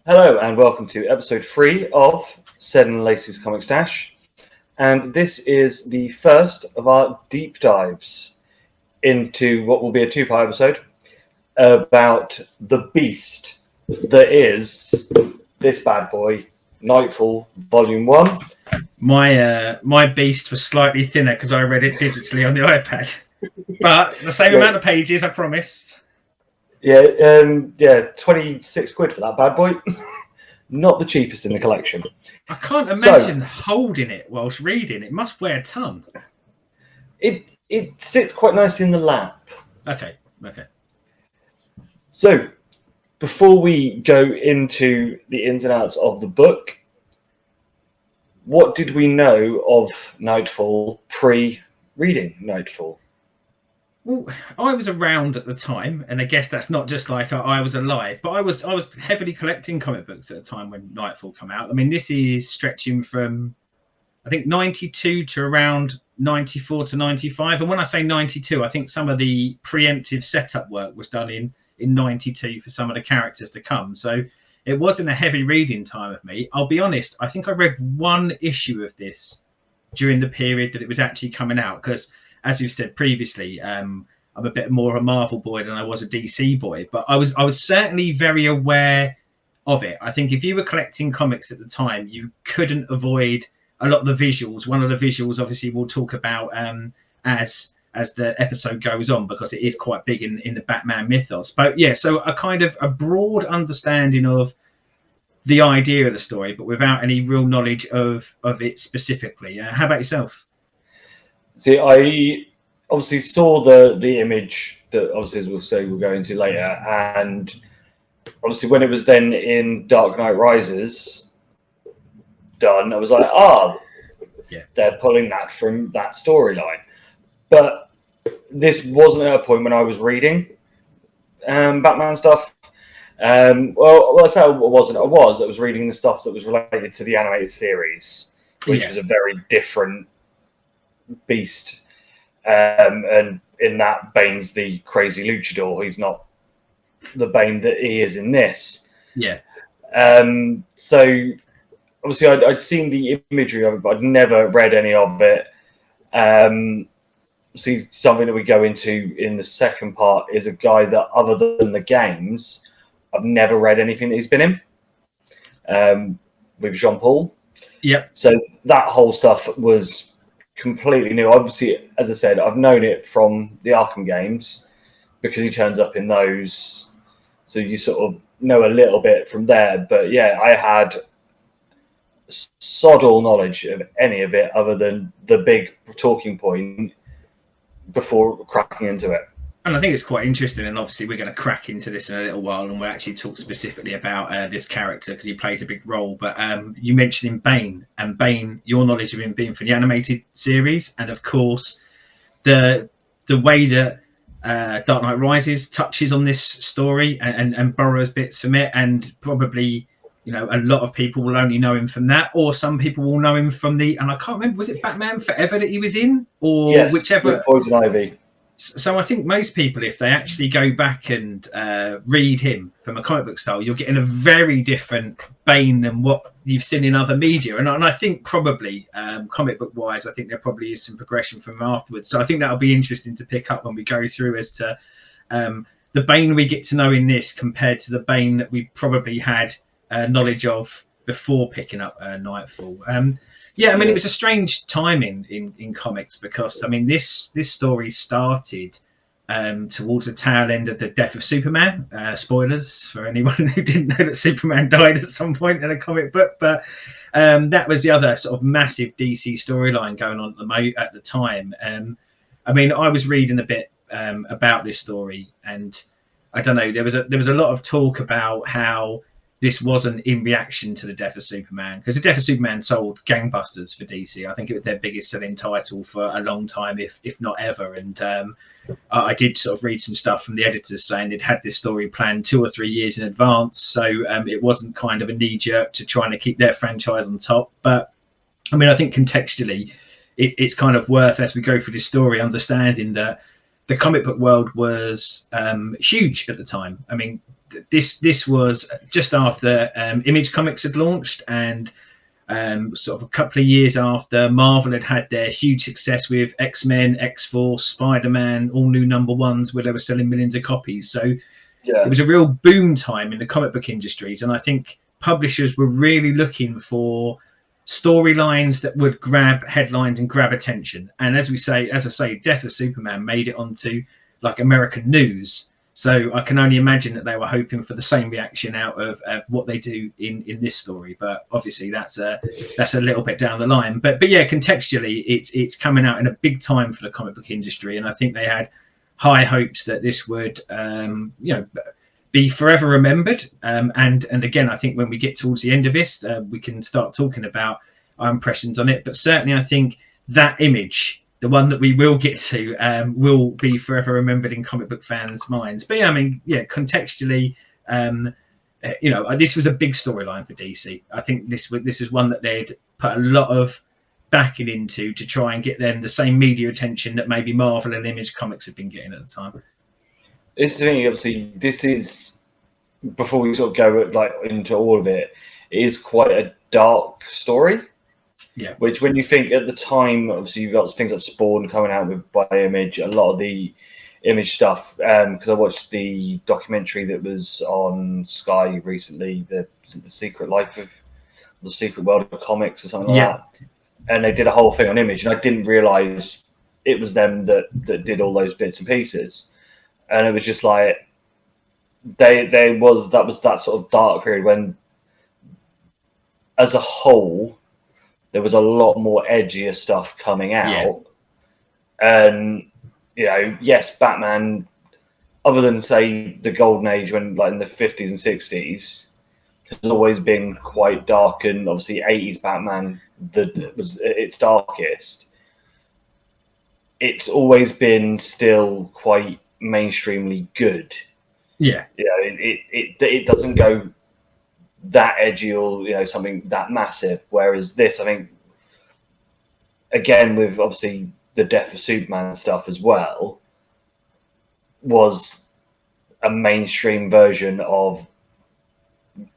Hello and welcome to episode 3 of Seddon and Laceys Comic Stash. And this is the first of our deep dives into what will be a two-part episode about the beast that is this bad boy, Nightfall Volume One. My beast was slightly thinner because I read it digitally on the iPad, but the same amount of pages, I promised. Yeah, 26 quid for that bad boy. Not the cheapest in the collection. I can't imagine holding it whilst reading. It must weigh a ton. It sits quite nicely in the lap. Okay. So, before we go into the ins and outs of the book, what did we know of Nightfall pre-reading Nightfall? Well, I was around at the time, and I guess that's not just like I was alive, but I was heavily collecting comic books at the time when Nightfall came out. I mean, this is stretching from, I think, 92 to around 94 to 95. And when I say 92, I think some of the preemptive setup work was done in 92 for some of the characters to come. So it wasn't a heavy reading time of me. I'll be honest, I think I read one issue of this during the period that it was actually coming out, because as we've said previously, I'm a bit more a Marvel boy than I was a DC boy, but I was certainly very aware of it. I think if you were collecting comics at the time, you couldn't avoid a lot of the visuals. One of the visuals, obviously, we'll talk about as the episode goes on, because it is quite big in the Batman mythos. But yeah, so a kind of a broad understanding of the idea of the story, but without any real knowledge of it specifically. How about yourself? See, I obviously saw the image that, obviously, as we'll say, we'll go into later, and obviously when it was then in Dark Knight Rises done, I was like, yeah, they're pulling that from that storyline. But this wasn't at a point when I was reading Batman stuff. Well, I say I wasn't. I was reading the stuff that was related to the animated series, which was a very different beast. And in that, Bane's the crazy luchador. He's not the Bane that he is in this. Yeah. So obviously I'd seen the imagery of it, but I'd never read any of it. See, something that we go into in the second part is a guy that, other than the games, I've never read anything that he's been in, with Jean-Paul. Yep. So that whole stuff was completely new. Obviously, as I said, I've known it from the Arkham games because he turns up in those. So you sort of know a little bit from there. But yeah, I had sod all knowledge of any of it other than the big talking point before cracking into it. And I think it's quite interesting, and obviously we're going to crack into this in a little while, and we'll actually talk specifically about this character because he plays a big role. But you mentioned him, Bane, and Bane, your knowledge of him being from the animated series, and of course the way that Dark Knight Rises touches on this story and borrows bits from it, and probably, you know, a lot of people will only know him from that, or some people will know him from and I can't remember, was it Batman Forever that he was in, or yes, whichever? Poison Ivy. So I think most people, if they actually go back and read him from a comic book style, you're getting a very different Bane than what you've seen in other media. And I think probably comic book wise, I think there probably is some progression from afterwards. So I think that'll be interesting to pick up when we go through as to the Bane we get to know in this compared to the Bane that we probably had knowledge of before picking up Nightfall. Yeah, I mean, It was a strange timing in comics because, I mean, this story started towards the tail end of the death of Superman. Spoilers for anyone who didn't know that Superman died at some point in a comic book. But that was the other sort of massive DC storyline going on at the time. I mean, I was reading a bit about this story, and I don't know, there was a lot of talk about how this wasn't in reaction to the death of Superman, because the death of Superman sold gangbusters for DC. I think it was their biggest selling title for a long time, if not ever. And I did sort of read some stuff from the editors saying they'd had this story planned 2 or 3 years in advance. So it wasn't kind of a knee jerk to trying to keep their franchise on top. But I mean, I think contextually, it's kind of worth, as we go through this story, understanding that the comic book world was huge at the time. I mean, this was just after Image Comics had launched, and sort of a couple of years after Marvel had their huge success with X-Men, X-Force, Spider-Man, all new #1s where they were selling millions of copies. So it was a real boom time in the comic book industries, and I think publishers were really looking for storylines that would grab headlines and grab attention. And as I say, Death of Superman made it onto like American news. So I can only imagine that they were hoping for the same reaction out of what they do in this story. But obviously that's a little bit down the line. But yeah, contextually, it's coming out in a big time for the comic book industry, and I think they had high hopes that this would be forever remembered. And again, I think when we get towards the end of this, we can start talking about our impressions on it. But certainly, I think that image, the one that we will get to, will be forever remembered in comic book fans' minds. But yeah, I mean, yeah, contextually, this was a big storyline for DC. I think this is one that they'd put a lot of backing into to try and get them the same media attention that maybe Marvel and Image Comics had been getting at the time. It's the thing, obviously, this is, before we sort of go into all of it, it is quite a dark story. Yeah. Which, when you think at the time, obviously you've got things like Spawn coming out by Image, a lot of the Image stuff. Because I watched the documentary that was on Sky recently, the Secret Life of the Secret World of Comics or something like that, and they did a whole thing on Image, and I didn't realize it was them that did all those bits and pieces, and it was just like that was that sort of dark period when, as a whole, there was a lot more edgier stuff coming out. And, yes, Batman, other than, say, the Golden Age, when like in the 50s and 60s, has always been quite dark, and obviously 80s Batman that was its darkest. It's always been still quite mainstreamly good. Yeah. It doesn't go that edgy or something that massive, whereas this, I think, again with obviously the Death of Superman stuff as well, was a mainstream version of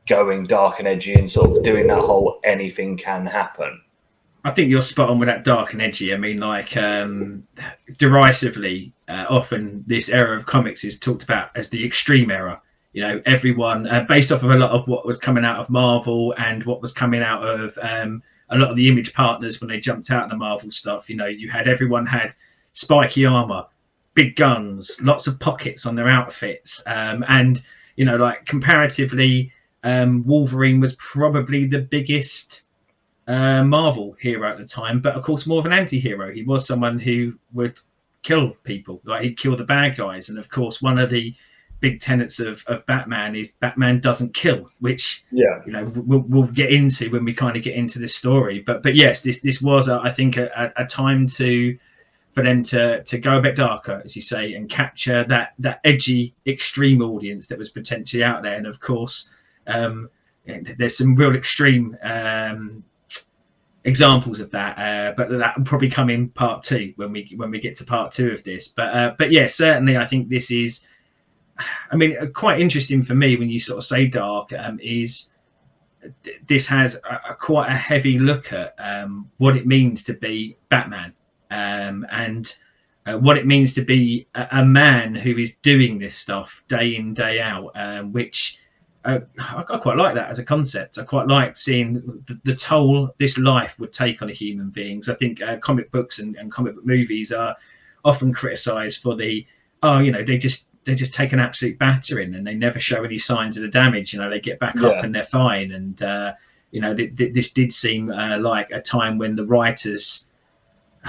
going dark and edgy and sort of doing that whole anything can happen. I think you're spot on with that dark and edgy. I mean, like, derisively, often this era of comics is talked about as the extreme era. Everyone, based off of a lot of what was coming out of Marvel and what was coming out of a lot of the Image partners when they jumped out of the Marvel stuff. Everyone had spiky armor, big guns, lots of pockets on their outfits, and comparatively, Wolverine was probably the biggest Marvel hero at the time, but of course more of an anti-hero. He was someone who would kill people, like he'd kill the bad guys, and of course one of the big tenets of Batman is Batman doesn't kill, which we'll get into when we kind of get into this story. But yes, this was I think a time for them to go a bit darker, as you say, and capture that edgy extreme audience that was potentially out there. And of course, there's some real extreme examples of that, but that will probably come in part 2 when we get to part 2 of this. But yeah, certainly I think this is, I mean, quite interesting for me when you sort of say dark, is this has quite a heavy look at what it means to be Batman, and what it means to be a man who is doing this stuff day in, day out, which I quite like that as a concept. I quite like seeing the toll this life would take on a human beings. I think comic books and comic book movies are often criticised for they just take an absolute battering and they never show any signs of the damage. They get back up and they're fine. And this did seem like a time when the writers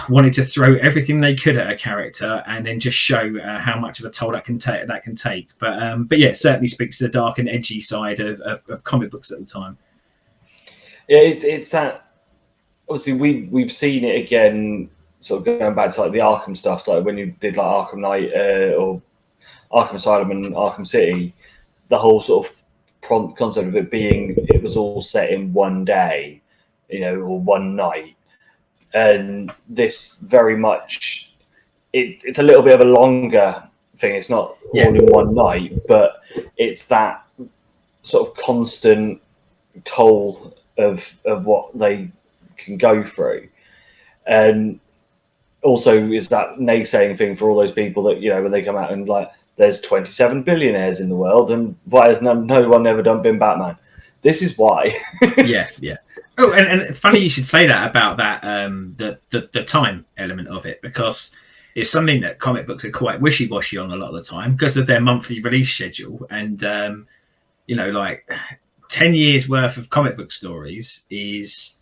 wanted to throw everything they could at a character and then just show how much of a toll that can take. But yeah, it certainly speaks to the dark and edgy side of comic books at the time. Yeah, it's that. Obviously, we've seen it again, sort of going back to like the Arkham stuff, like when you did like Arkham Knight or Arkham Asylum and Arkham City, the whole sort of concept of it was all set in one day, or one night. And this very much it's a little bit of a longer thing. It's not all in one night, but it's that sort of constant toll of what they can go through, and also is that naysaying thing for all those people that, you know, when they come out and like, there's 27 billionaires in the world, and why has no one ever been Batman? This is why. Yeah. Oh, and funny you should say that about that, the time element of it, because it's something that comic books are quite wishy-washy on a lot of the time because of their monthly release schedule. And, you know, like 10 years worth of comic book stories is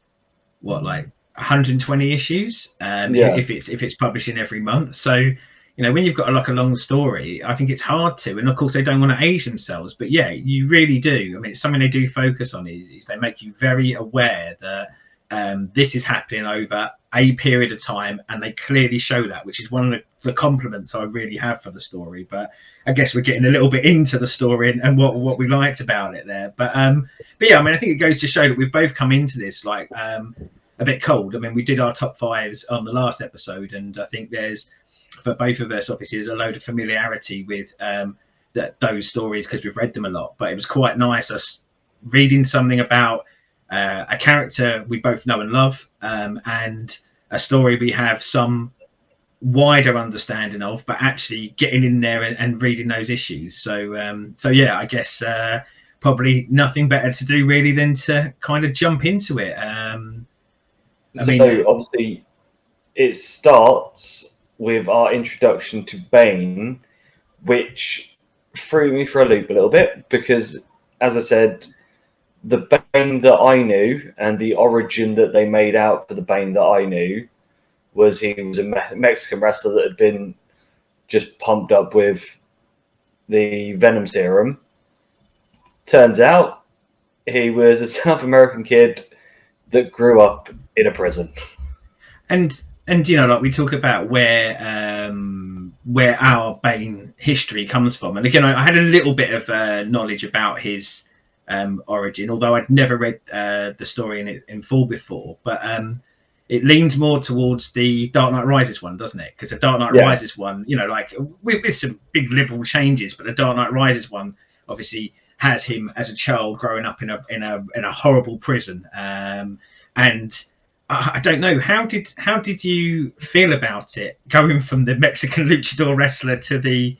what, like 120 issues if it's publishing every month. So, you know, when you've got like a long story, I think it's hard to, and of course they don't want to age themselves, but yeah, you really do. I mean, it's something they do focus on is they make you very aware that this is happening over a period of time, and they clearly show that, which is one of the compliments I really have for the story. But I guess we're getting a little bit into the story and what we liked about it there. But yeah, I mean, I think it goes to show that we've both come into this like a bit cold. I mean, we did our top fives on the last episode, and I think there's, for both of us, obviously there's a load of familiarity with those stories because we've read them a lot. But it was quite nice us reading something about a character we both know and love, and a story we have some wider understanding of, but actually getting in there and reading those issues. So yeah, I guess probably nothing better to do really than to kind of jump into it. Obviously it starts with our introduction to Bane, which threw me for a loop a little bit because, as I said, the Bane that I knew and the origin that they made out for the Bane that I knew was he was a Mexican wrestler that had been just pumped up with the Venom serum. Turns out he was a South American kid that grew up in a prison. And you know, like we talk about where our Bane history comes from. And again, I had a little bit of knowledge about his origin, although I'd never read the story in full before. But it leans more towards the Dark Knight Rises one, doesn't it? Because the Dark Knight Rises one, you know, like with some big liberal changes, but the Dark Knight Rises one obviously has him as a child growing up in a horrible prison. And I don't know, how did you feel about it, going from the Mexican luchador wrestler to the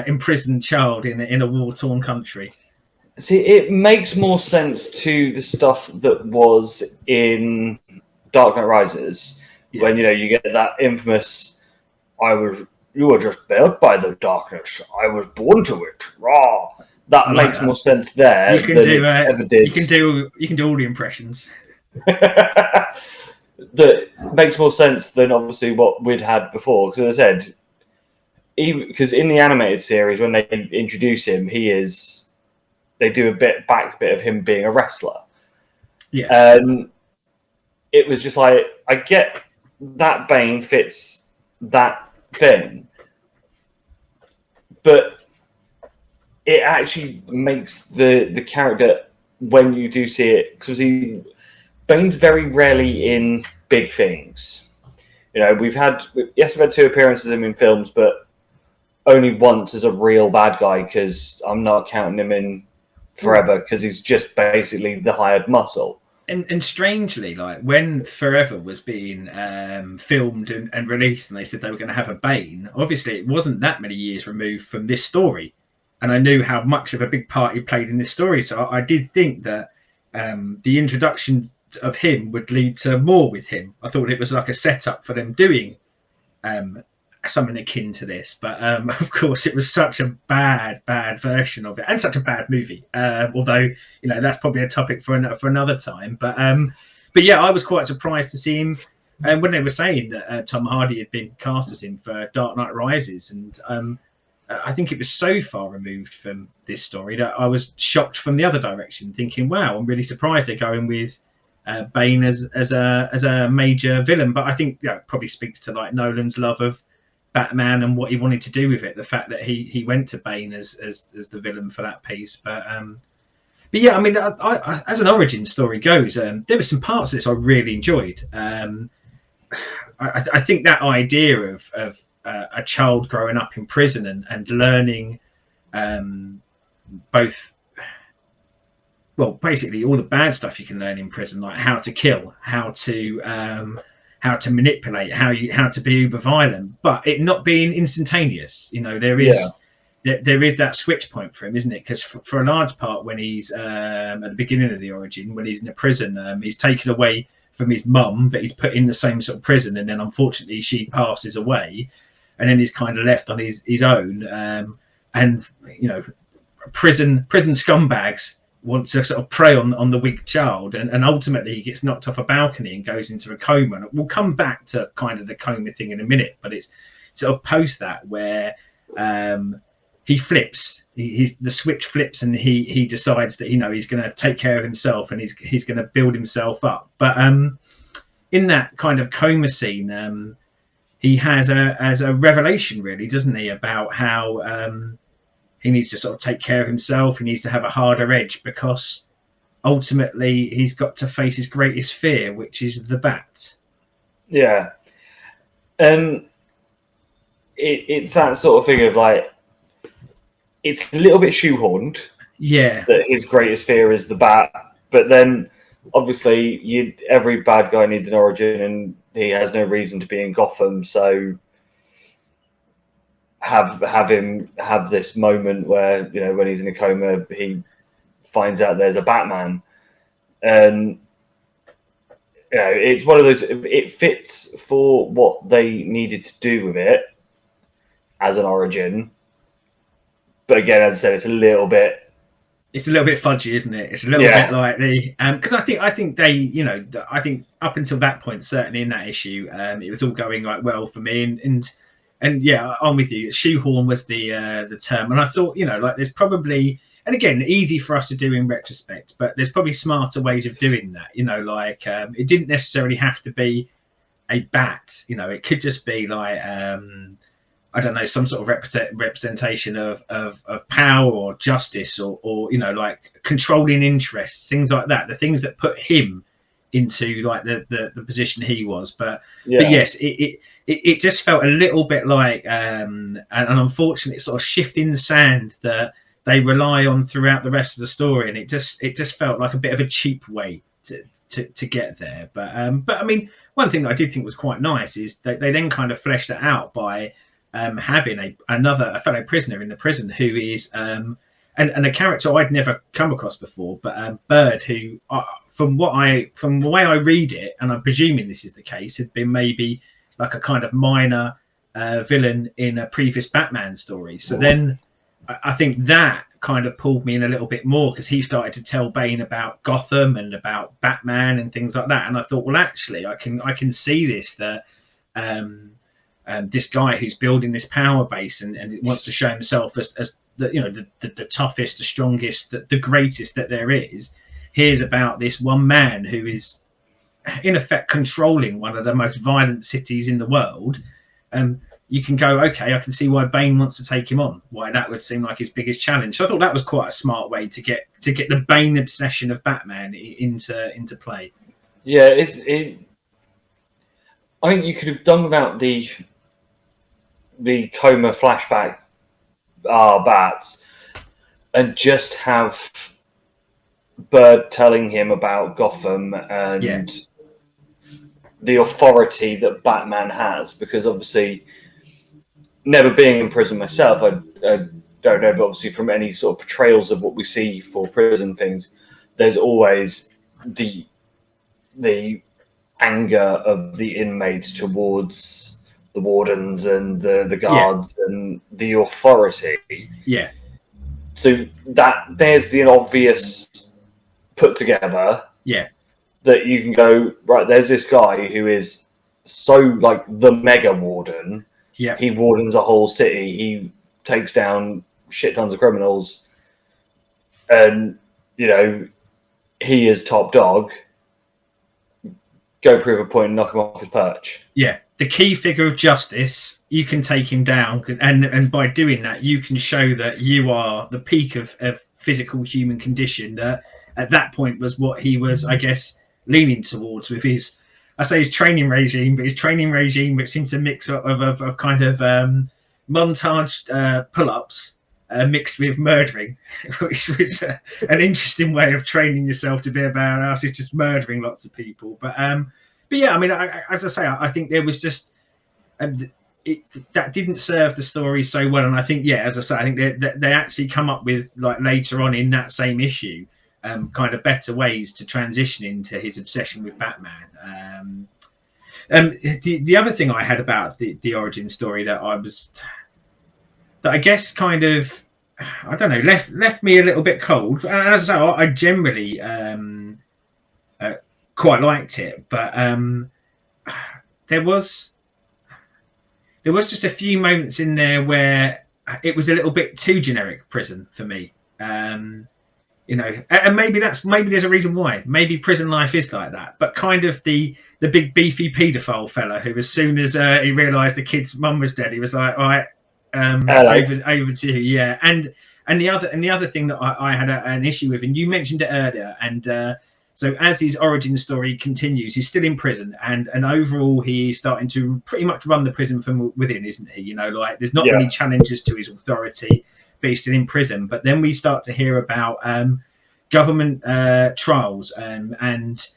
imprisoned child in a war-torn country? See, it makes more sense to the stuff that was in Dark Knight Rises, when, you know, you get that infamous, you were just built by the darkness, I was born to it, raw. That makes more sense there than it ever did. You can do all the impressions. That makes more sense than obviously what we'd had before. Because as I said, because in the animated series, when they introduce him, they do a bit of him being a wrestler. Yeah. It was just like, I get that Bane fits that thing, but it actually makes the character, when you do see it, because Bane's very rarely in big things. You know, we've had 2 appearances of him in films, but only once as a real bad guy, because I'm not counting him in Forever, because he's just basically the hired muscle. And strangely, like when Forever was being filmed and released, and they said they were going to have a Bane, obviously it wasn't that many years removed from this story, and I knew how much of a big part he played in this story. So I did think that the introduction of him would lead to more with him. I thought it was like a setup for them doing something akin to this, but of course it was such a bad version of it, and such a bad movie, although, you know, that's probably a topic for another time. But yeah, I was quite surprised to see him when they were saying that Tom Hardy had been cast as him for Dark Knight Rises, and I think it was so far removed from this story that I was shocked from the other direction, thinking, wow, I'm really surprised they're going with Bane as a major villain. But I think, you know, it probably speaks to like Nolan's love of Batman and what he wanted to do with it, the fact that he went to Bane as the villain for that piece. But yeah, I mean, I, as an origin story goes, there were some parts of this I really enjoyed. I think that idea of a child growing up in prison and learning both, well, basically all the bad stuff you can learn in prison, like how to kill, how to manipulate, how to be uber violent, but it not being instantaneous. You know, there is that switch point for him, isn't it? Because for a large part, when he's at the beginning of the origin, when he's in a prison, he's taken away from his mum, but he's put in the same sort of prison, and then unfortunately she passes away, and then he's kind of left on his own. And you know, prison scumbags want to sort of prey on the weak child, and ultimately he gets knocked off a balcony and goes into a coma. And we'll come back to kind of the coma thing in a minute, but it's sort of post that where he flips, the switch flips, and he decides that, you know, he's going to take care of himself and he's going to build himself up. But in that kind of coma scene, he has a revelation, really, doesn't he, about how he needs to sort of take care of himself. He needs to have a harder edge, because ultimately he's got to face his greatest fear, which is the bat. Yeah. It's that sort of thing of like, it's a little bit shoehorned. Yeah. That his greatest fear is the bat. But then obviously every bad guy needs an origin, and he has no reason to be in Gotham. So have him have this moment where, you know, when he's in a coma, he finds out there's a Batman, and you know, it's one of those. It fits for what they needed to do with it as an origin, but again, as I said, it's a little bit fudgy, isn't it? It's a little bit like the because I think they, you know, I think up until that point, certainly in that issue, it was all going like well for me, and yeah, I'm with you. Shoehorn was the term, and I thought, you know, like there's probably, and again, easy for us to do in retrospect, but there's probably smarter ways of doing that. You know, like it didn't necessarily have to be a bat. You know, it could just be like I don't know, some sort of representation of power or justice, or you know, like controlling interests, things like that. The things that put him into like the position he was. But yes, it just felt a little bit like an unfortunate sort of shift in the sand that they rely on throughout the rest of the story, and it just felt like a bit of a cheap way to get there. But I mean, one thing that I did think was quite nice is that they then kind of fleshed it out by having a fellow prisoner in the prison who is and a character I'd never come across before, but Bird, who from the way I read it, and I'm presuming this is the case, had been maybe like a kind of minor villain in a previous Batman story. So then I think that kind of pulled me in a little bit more, because he started to tell Bane about Gotham and about Batman and things like that. And I thought, well, actually, I can see this, that this guy who's building this power base and wants to show himself as the, you know, the toughest, the strongest, the greatest that there is, hears about this one man who is in effect controlling one of the most violent cities in the world. You can go, okay, I can see why Bane wants to take him on, why that would seem like his biggest challenge. So I thought that was quite a smart way to get the Bane obsession of Batman into play. Yeah, I think you could have done without the coma flashback bats, and just have Bird telling him about Gotham and the authority that Batman has, because obviously, never being in prison myself, I don't know, but obviously from any sort of portrayals of what we see for prison things, there's always the anger of the inmates towards the wardens and the guards and the authority. Yeah. So there's the obvious put together. Yeah. That you can go, right, there's this guy who is so like the mega warden. Yeah. He wardens a whole city. He takes down shit tons of criminals. And, you know, he is top dog. Go prove a point and knock him off his perch. Yeah. The key figure of justice, you can take him down. And by doing that, you can show that you are the peak of physical human condition. That at that point was what he was, I guess, leaning towards with his I say his training regime, but his training regime, which seems to mix up of kind of montaged pull-ups mixed with murdering, which was an interesting way of training yourself to be a badass. Is just murdering lots of people. But yeah, I mean, as I say, I think there was just that didn't serve the story so well. And I think, yeah, as I say, I think they actually come up with, like, later on in that same issue, kind of better ways to transition into his obsession with Batman. The other thing I had about the origin story that I guess kind of, I don't know, left me a little bit cold. And as I say, I generally quite liked it, but there was just a few moments in there where it was a little bit too generic prison for me. You know, and maybe there's a reason why. Maybe prison life is like that. But kind of the big beefy paedophile fella who, as soon as he realised the kid's mum was dead, he was like, "All right, over to you." Yeah, and the other thing that I had an issue with, and you mentioned it earlier, and so as his origin story continues, he's still in prison, and overall he's starting to pretty much run the prison from within, isn't he? You know, like, there's not many challenges to his authority, but he's still in prison. But then we start to hear about government trials, and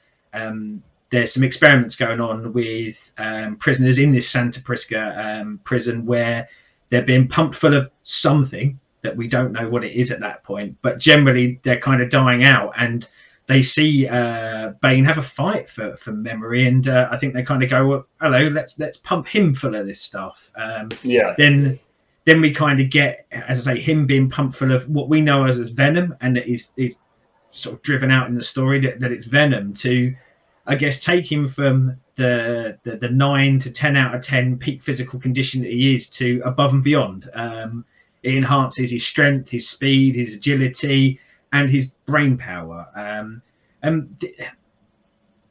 there's some experiments going on with prisoners in this Santa Prisca prison, where they're being pumped full of something that we don't know what it is at that point, but generally they're kind of dying out, and they see Bane have a fight for memory, and I think they kind of go, well, hello, let's pump him full of this stuff. Then we kind of get, as I say, him being pumped full of what we know as venom, and that is sort of driven out in the story that it's venom to, I guess, take him from the 9 to 10 out of 10 peak physical condition that he is to above and beyond. It enhances his strength, his speed, his agility, and his brain power.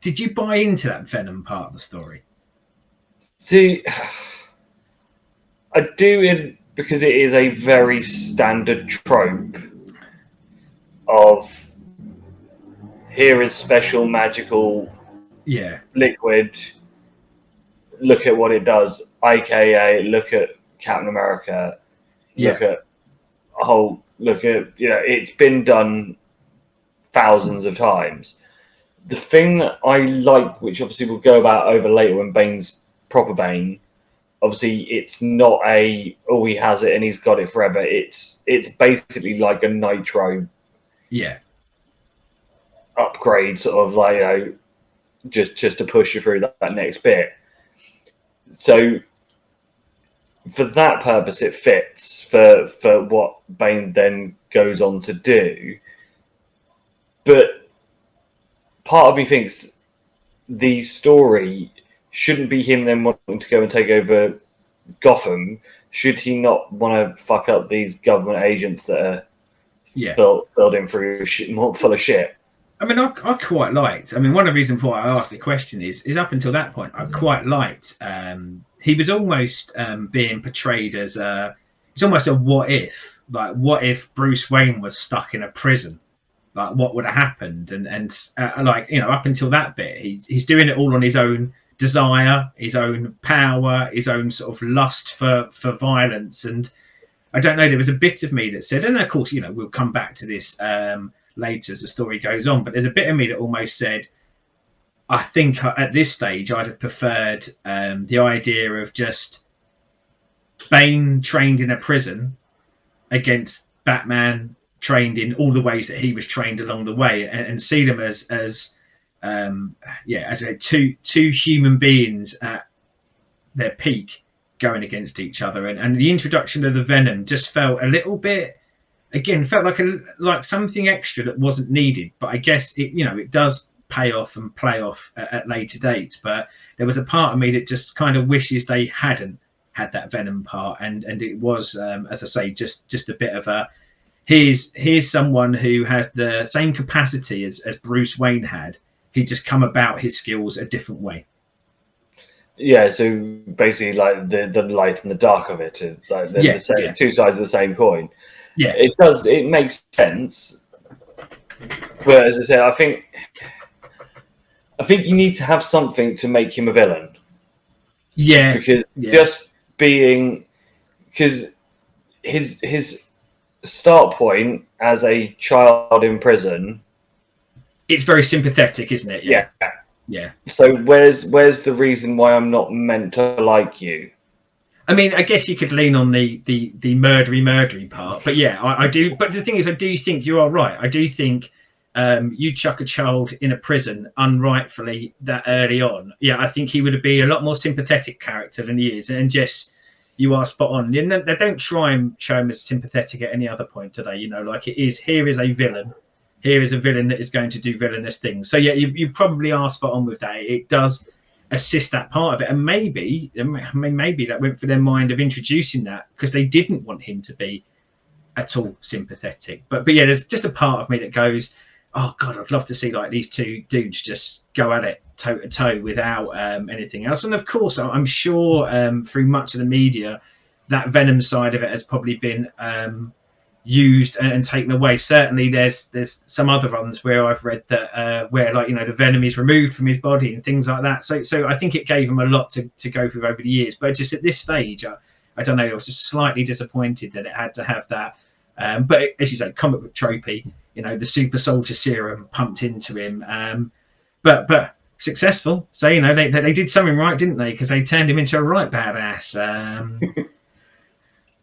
Did you buy into that venom part of the story? See, I do, because it is a very standard trope of, here is special magical liquid, look at what it does, aka look at Captain America, look at Hulk, look at, it's been done thousands of times. The thing that I like, which obviously we'll go about over later when Bane's proper Bane, obviously it's not he has it and he's got it forever. It's basically like a nitro upgrade, sort of, like, just to push you through that next bit. So for that purpose, it fits for what Bane then goes on to do. But part of me thinks the story shouldn't be him then wanting to go and take over Gotham. Should he not want to fuck up these government agents that are building through full of shit? I mean, I quite liked. I mean, one of the reasons why I asked the question is up until that point, I quite liked. He was almost being portrayed as it's almost a what if. Like, what if Bruce Wayne was stuck in a prison? Like, what would have happened? And like, up until that bit, he's doing it all on his own desire, his own power, his own sort of lust for violence. And I don't know, there was a bit of me that said, and of course, we'll come back to this later as the story goes on, but there's a bit of me that almost said, I think at this stage I'd have preferred the idea of just Bane trained in a prison against Batman trained in all the ways that he was trained along the way, and see them as two human beings at their peak going against each other. And the introduction of the venom just felt a little bit, again, felt like something extra that wasn't needed. But I guess it does pay off and play off at later dates. But there was a part of me that just kind of wishes they hadn't had that venom part, and it was, as I say, just a bit of a, here's someone who has the same capacity as Bruce Wayne had. He just come about his skills a different way. Yeah, so basically, like, the light and the dark of it, like the same, two sides of the same coin. Yeah, it makes sense. But as I said, I think I think you need to have something to make him a villain. Yeah, because yeah. just being because his start point as a child in prison, it's very sympathetic, isn't it? yeah. Yeah. So where's the reason why I'm not meant to like you? I mean, I guess you could lean on the murdery part, but yeah, I do. But the thing is, I do think you are right. I do think you chuck a child in a prison unrightfully that early on. Yeah, I think he would have been a lot more sympathetic character than he is. And Jess, you are spot on. And they don't try and show him as sympathetic at any other point today. You know, like it is. Here is a villain. Here is a villain that is going to do villainous things. So yeah, you probably are spot on with that. It does assist that part of it, and maybe that went for their mind of introducing that because they didn't want him to be at all sympathetic. But yeah, there's just a part of me that goes, oh god, I'd love to see like these two dudes just go at it toe to toe without anything else. And of course, I'm sure through much of the media, that Venom side of it has probably been used and taken away. Certainly there's some other runs where I've read that where like, you know, the venom is removed from his body and things like that, so I think it gave him a lot to go through over the years. But just at this stage, I don't know, I was just slightly disappointed that it had to have that, but as you say, comic book tropey, you know, the super soldier serum pumped into him, but successful. So, you know, they did something right, didn't they? Because they turned him into a right badass.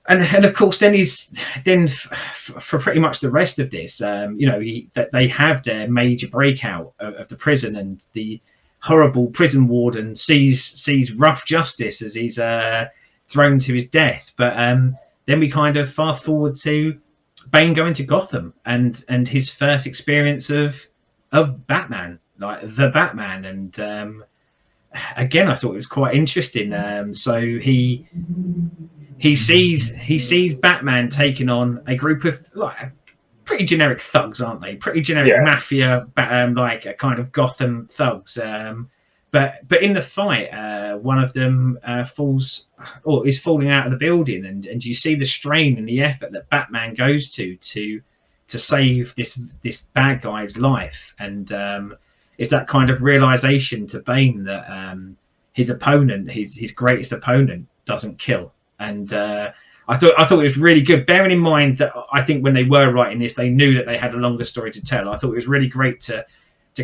And of course, then for pretty much the rest of this, you know, that they have their major breakout of the prison, and the horrible prison warden sees rough justice as he's thrown to his death. But then we kind of fast forward to Bane going to Gotham and his first experience of Batman, like the Batman, and again, I thought it was quite interesting. So he sees Batman taking on a group of like pretty generic thugs, aren't they? Pretty generic mafia, like a kind of Gotham thugs. But in the fight, one of them falls or is falling out of the building, and you see the strain and the effort that Batman goes to save this bad guy's life, and it's that kind of realization to Bane that his opponent, his greatest opponent, doesn't kill. And I thought it was really good, bearing in mind that I think when they were writing this, they knew that they had a longer story to tell. I thought it was really great to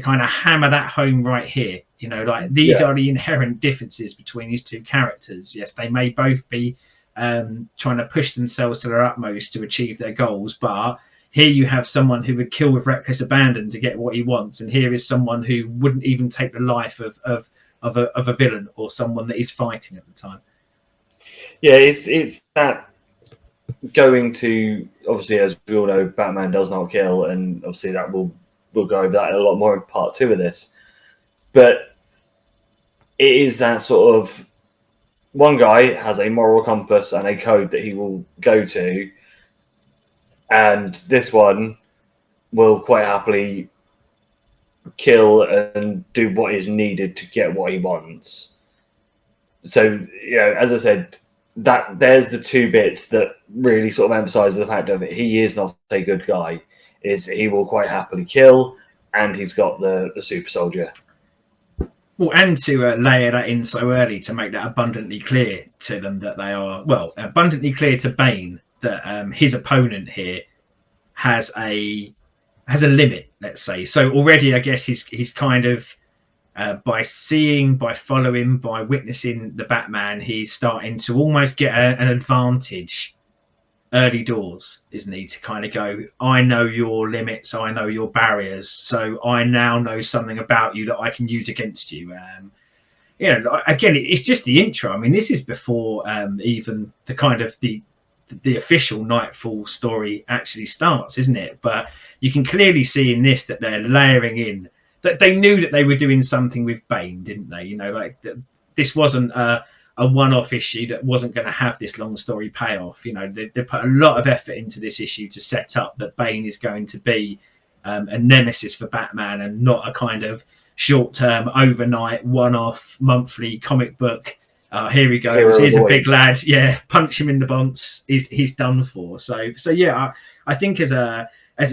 kind of hammer that home right here. You know, like these are the inherent differences between these two characters. Yes, they may both be trying to push themselves to their utmost to achieve their goals, but here you have someone who would kill with reckless abandon to get what he wants, and here is someone who wouldn't even take the life of a villain or someone that he's fighting at the time. Yeah, it's that going to, obviously, as we all know, Batman does not kill, and obviously that we'll go over that a lot more in part 2 of this. But it is that sort of one guy has a moral compass and a code that he will go to, and this one will quite happily kill and do what is needed to get what he wants. So, you know, as I said, that there's the two bits that really sort of emphasize the fact of it. He is not a good guy. Is he will quite happily kill, and he's got the super soldier. Well, and to layer that in so early to make that abundantly clear to them that they are, well, abundantly clear to Bane that his opponent here has a limit, let's say. So already, I guess he's kind of by following, by witnessing the Batman, he's starting to almost get an advantage early doors, isn't he? To kind of go, I know your limits, I know your barriers, so I now know something about you that I can use against you. You know, again, it's just the intro. I mean, this is before even the kind of the official Nightfall story actually starts, isn't it? But you can clearly see in this that they're layering in that they knew that they were doing something with Bane, didn't they? You know, like this wasn't a one-off issue that wasn't going to have this long story payoff. You know, they put a lot of effort into this issue to set up that Bane is going to be a nemesis for Batman and not a kind of short-term, overnight, one-off, monthly comic book. Here he goes. Here's a big lad. Yeah, punch him in the bonks. He's done for. So yeah, I think as a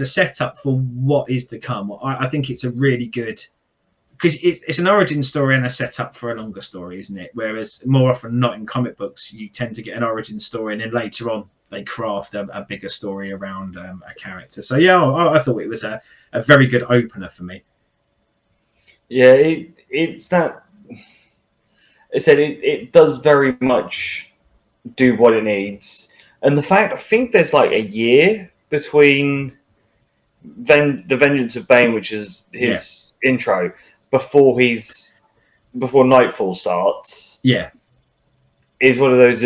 setup for what is to come, I think it's a really good because it's an origin story and a setup for a longer story, isn't it? Whereas more often not in comic books, you tend to get an origin story and then later on they craft a bigger story around a character. So yeah, I thought it was a very good opener for me. Yeah, it's that. I said it does very much do what it needs, and the fact I think there's like a year between the Vengeance of Bane, which is his intro, before Nightfall starts. Yeah, is one of those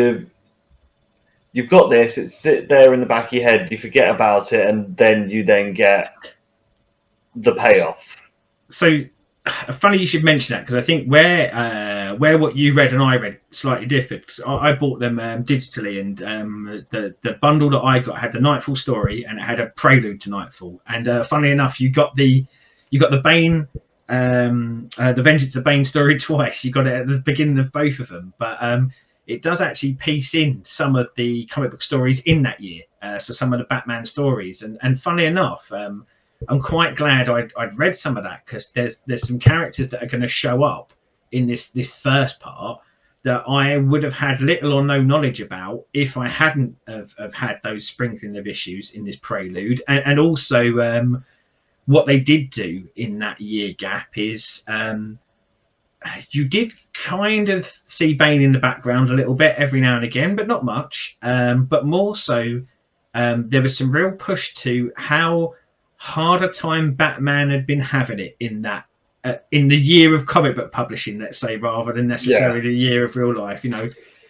you've got this, it's sit there in the back of your head, you forget about it, and then you get the payoff. So funny you should mention that, because I think where what you read and I read slightly differed. I bought them digitally, and the bundle that I got had the Nightfall story and it had a prelude to Nightfall. And funnily enough, you got the Bane, the Vengeance of Bane story twice. You got it at the beginning of both of them, but it does actually piece in some of the comic book stories in that year. So some of the Batman stories, and funnily enough, I'm quite glad I'd read some of that, because there's some characters that are going to show up in this first part that I would have had little or no knowledge about if I hadn't have had those sprinkling of issues in this prelude. And also what they did do in that year gap is you did kind of see Bane in the background a little bit every now and again, but not much. But more so, there was some real push to how hard a time Batman had been having it in that in the year of comic book publishing, let's say, rather than necessarily the year of real life. You know,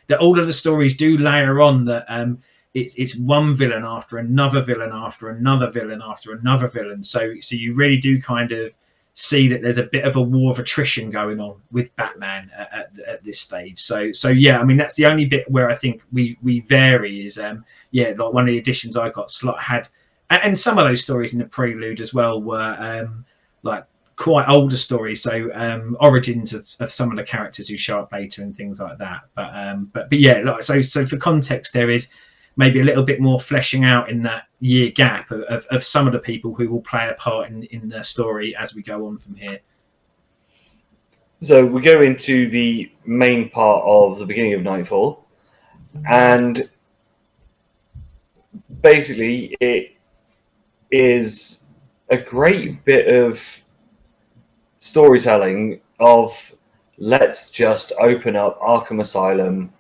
that all of the stories do layer on that it's one villain after another villain after another villain after another villain. So you really do kind of see that there's a bit of a war of attrition going on with Batman at this stage. So yeah, I mean, that's the only bit where I think we vary is like one of the editions I got slot had. And some of those stories in the prelude as well were like quite older stories, so origins of some of the characters who show up later and things like that. But yeah, like, so for context, there is maybe a little bit more fleshing out in that year gap of some of the people who will play a part in the story as we go on from here. So we go into the main part of the beginning of Nightfall, and basically it is a great bit of storytelling of let's just open up Arkham Asylum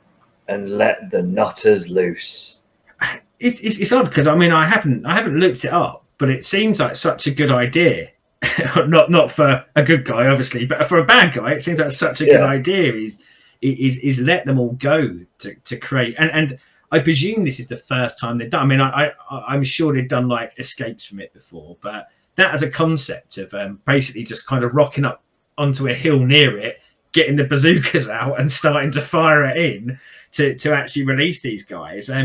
and let the nutters loose. It's odd, because I mean I haven't looked it up, but it seems like such a good idea. not for a good guy, obviously, but for a bad guy, it seems like such a good idea. Is let them all go to create, and I presume this is the first time they've done. I mean, I'm sure they've done like escapes from it before, but that as a concept of basically just kind of rocking up onto a hill near it, getting the bazookas out and starting to fire it in to actually release these guys. I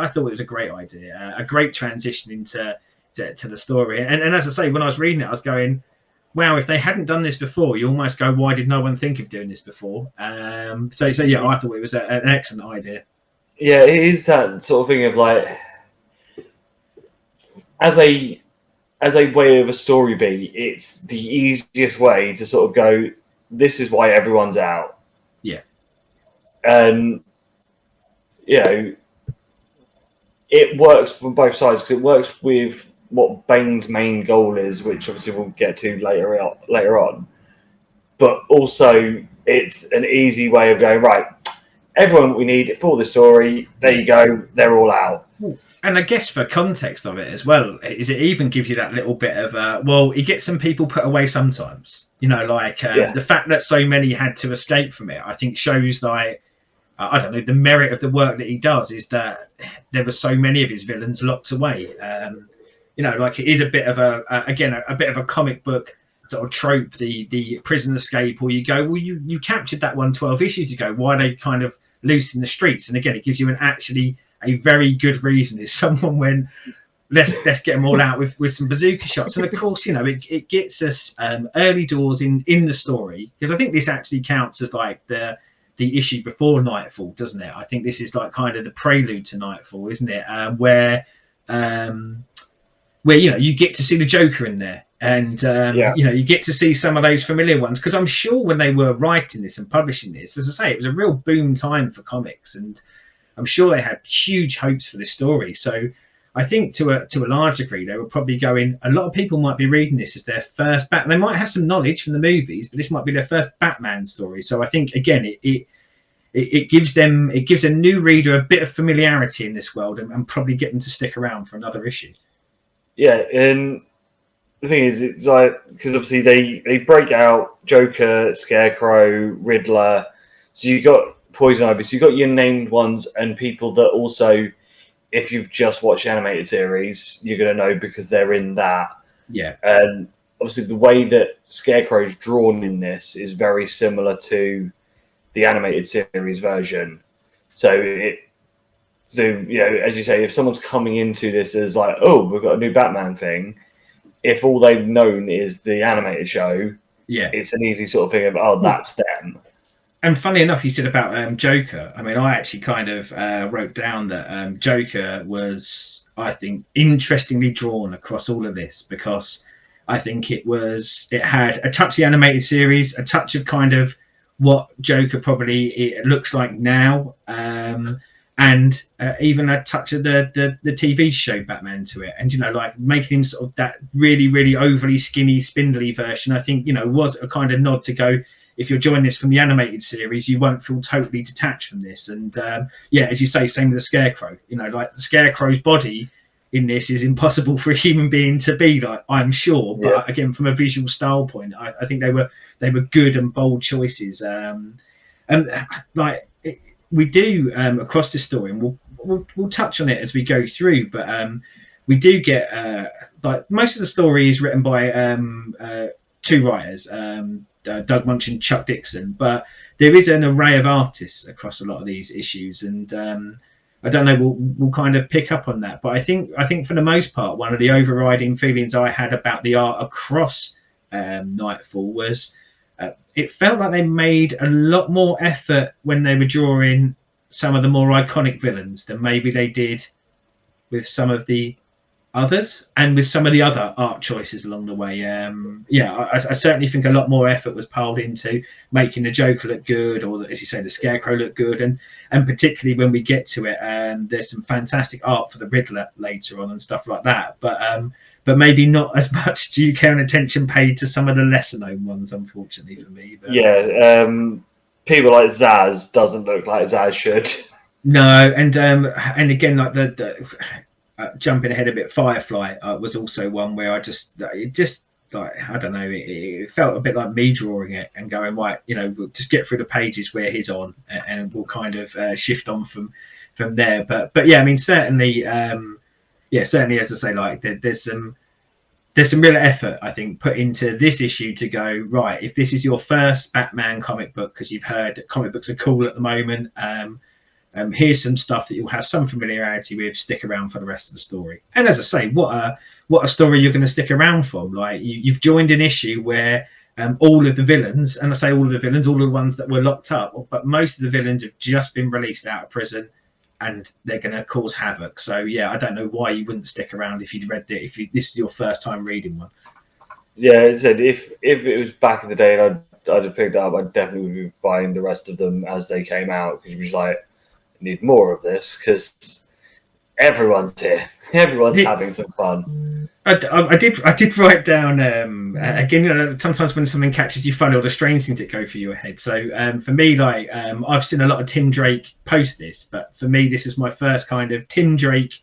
thought it was a great idea, a great transition into the story. And as I say, when I was reading it, I was going, wow, if they hadn't done this before, you almost go, why did no one think of doing this before? So yeah, I thought it was an excellent idea. Yeah, it is that sort of thing of like, as a way of a story beat, it's the easiest way to sort of go, this is why everyone's out. Yeah. And, you know, it works from both sides, because it works with what Bane's main goal is, which obviously we'll get to later on. But also, it's an easy way of going, right, everyone we need for the story, there you go, they're all out. And I guess for context of it as well, is it even gives you that little bit of, you get some people put away sometimes. You know, like the fact that so many had to escape from it, I think shows like, I don't know, the merit of the work that he does is that there were so many of his villains locked away. You know, like it is a bit of a bit of a comic book sort of trope, the prison escape, or you go, well, you captured that one 12 issues ago. Why are they kind of loose in the streets? And again, it gives you a very good reason. Is someone went, let's get them all out with some bazooka shots. And of course, you know, it gets us early doors in the story, because I think this actually counts as like the issue before Nightfall, doesn't it? I think this is like kind of the prelude to Nightfall, isn't it? Where you know, you get to see the Joker in there, And you get to see some of those familiar ones, because I'm sure when they were writing this and publishing this, as I say, it was a real boom time for comics, and I'm sure they had huge hopes for this story. So I think to a large degree, they were probably going, a lot of people might be reading this as their first Batman. They might have some knowledge from the movies, but this might be their first Batman story. So I think, again, it gives a new reader a bit of familiarity in this world, and probably get them to stick around for another issue. Yeah, and the thing is, it's like, because obviously they break out Joker, Scarecrow, Riddler. So you got Poison Ivy. So you got your named ones and people that also, if you've just watched the animated series, you're going to know because they're in that. Yeah. And obviously the way that Scarecrow's drawn in this is very similar to the animated series version. So as you say, if someone's coming into this as like, oh, we've got a new Batman thing, if all they've known is the animated show, it's an easy sort of thing of, oh, that's them. And funny enough, you said about Joker. I mean, I actually kind of wrote down that Joker was, I think, interestingly drawn across all of this, because I think it had a touch of the animated series, a touch of kind of what Joker probably looks like now, and even a touch of the TV show Batman to it, and like making him sort of that really, really overly skinny, spindly version. I think was a kind of nod to go, if you're joining this from the animated series, you won't feel totally detached from this. And as you say, same with the Scarecrow. Like the Scarecrow's body in this is impossible for a human being to be like, I'm sure. But again, from a visual style point, I think they were good and bold choices. And like we do across this story, and we'll touch on it as we go through. But we do get like most of the story is written by two writers. Doug Munch and Chuck Dixon, but there is an array of artists across a lot of these issues, and I don't know, we'll kind of pick up on that. But I think for the most part, one of the overriding feelings I had about the art across Nightfall was it felt like they made a lot more effort when they were drawing some of the more iconic villains than maybe they did with some of the others, and with some of the other art choices along the way. I certainly think a lot more effort was piled into making the Joker look good, or as you say, the Scarecrow look good, and particularly when we get to it, there's some fantastic art for the Riddler later on and stuff like that. But maybe not as much due care and attention paid to some of the lesser known ones, unfortunately for me. But, people like Zaz doesn't look like Zaz should. No, and again, like the jumping ahead a bit, Firefly was also one where it just like, I don't know, it felt a bit like me drawing it and going, right, we'll just get through the pages where he's on, and we'll kind of shift on from there. But yeah, I mean, certainly as I say, like there's some real effort, I think, put into this issue to go, right, if this is your first Batman comic book, because you've heard that comic books are cool at the moment, here's some stuff that you'll have some familiarity with. Stick around for the rest of the story. And as I say, what a story you're going to stick around for. Like you've joined an issue where all of the villains, and I say all of the villains, all of the ones that were locked up, but most of the villains have just been released out of prison, and they're going to cause havoc. So yeah, I don't know why you wouldn't stick around if you'd read it, if this is your first time reading one. Yeah, as I said, if it was back in the day and I'd have picked it up, I'd definitely be buying the rest of them as they came out, because it was like, need more of this, because everyone's here, everyone's having some fun. I did write down again, sometimes when something catches you funny, all the strange things that go through your head. So for me, like I've seen a lot of Tim Drake post this, but for me this is my first kind of Tim Drake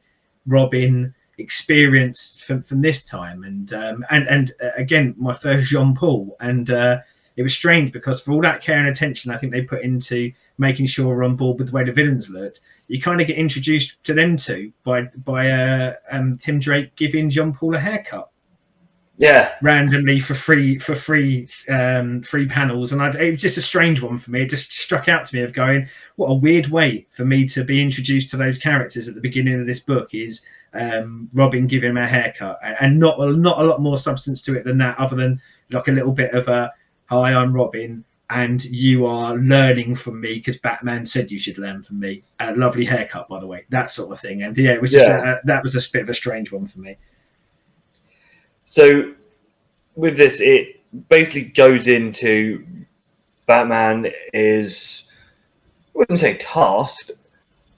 Robin experience from this time, and again my first Jean Paul, and it was strange because for all that care and attention I think they put into making sure we're on board with the way the villains looked, you kind of get introduced to them two by Tim Drake giving John Paul a haircut. Yeah, randomly for free panels, and it was just a strange one for me. It just struck out to me of going, what a weird way for me to be introduced to those characters at the beginning of this book is Robin giving him a haircut, and not a lot more substance to it than that, other than like a little bit of a, hi, I'm Robin, and you are learning from me because Batman said you should learn from me. Lovely haircut, by the way, that sort of thing. And yeah, it was just that was a bit of a strange one for me. So with this, it basically goes into Batman is, I wouldn't say tasked,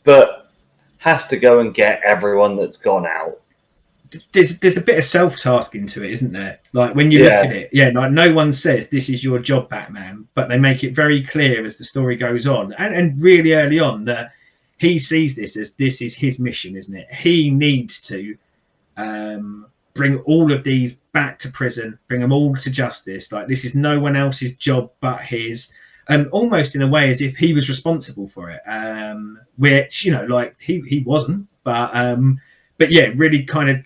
but has to go and get everyone that's gone out. There's a bit of self-tasking to it, isn't there? Like when you look at it, like no one says this is your job, Batman, but they make it very clear as the story goes on, and really early on, that he sees this as this is his mission, isn't it? He needs to bring all of these back to prison, bring them all to justice. Like this is no one else's job but his. Almost in a way as if he was responsible for it, which like he wasn't, but yeah, really kind of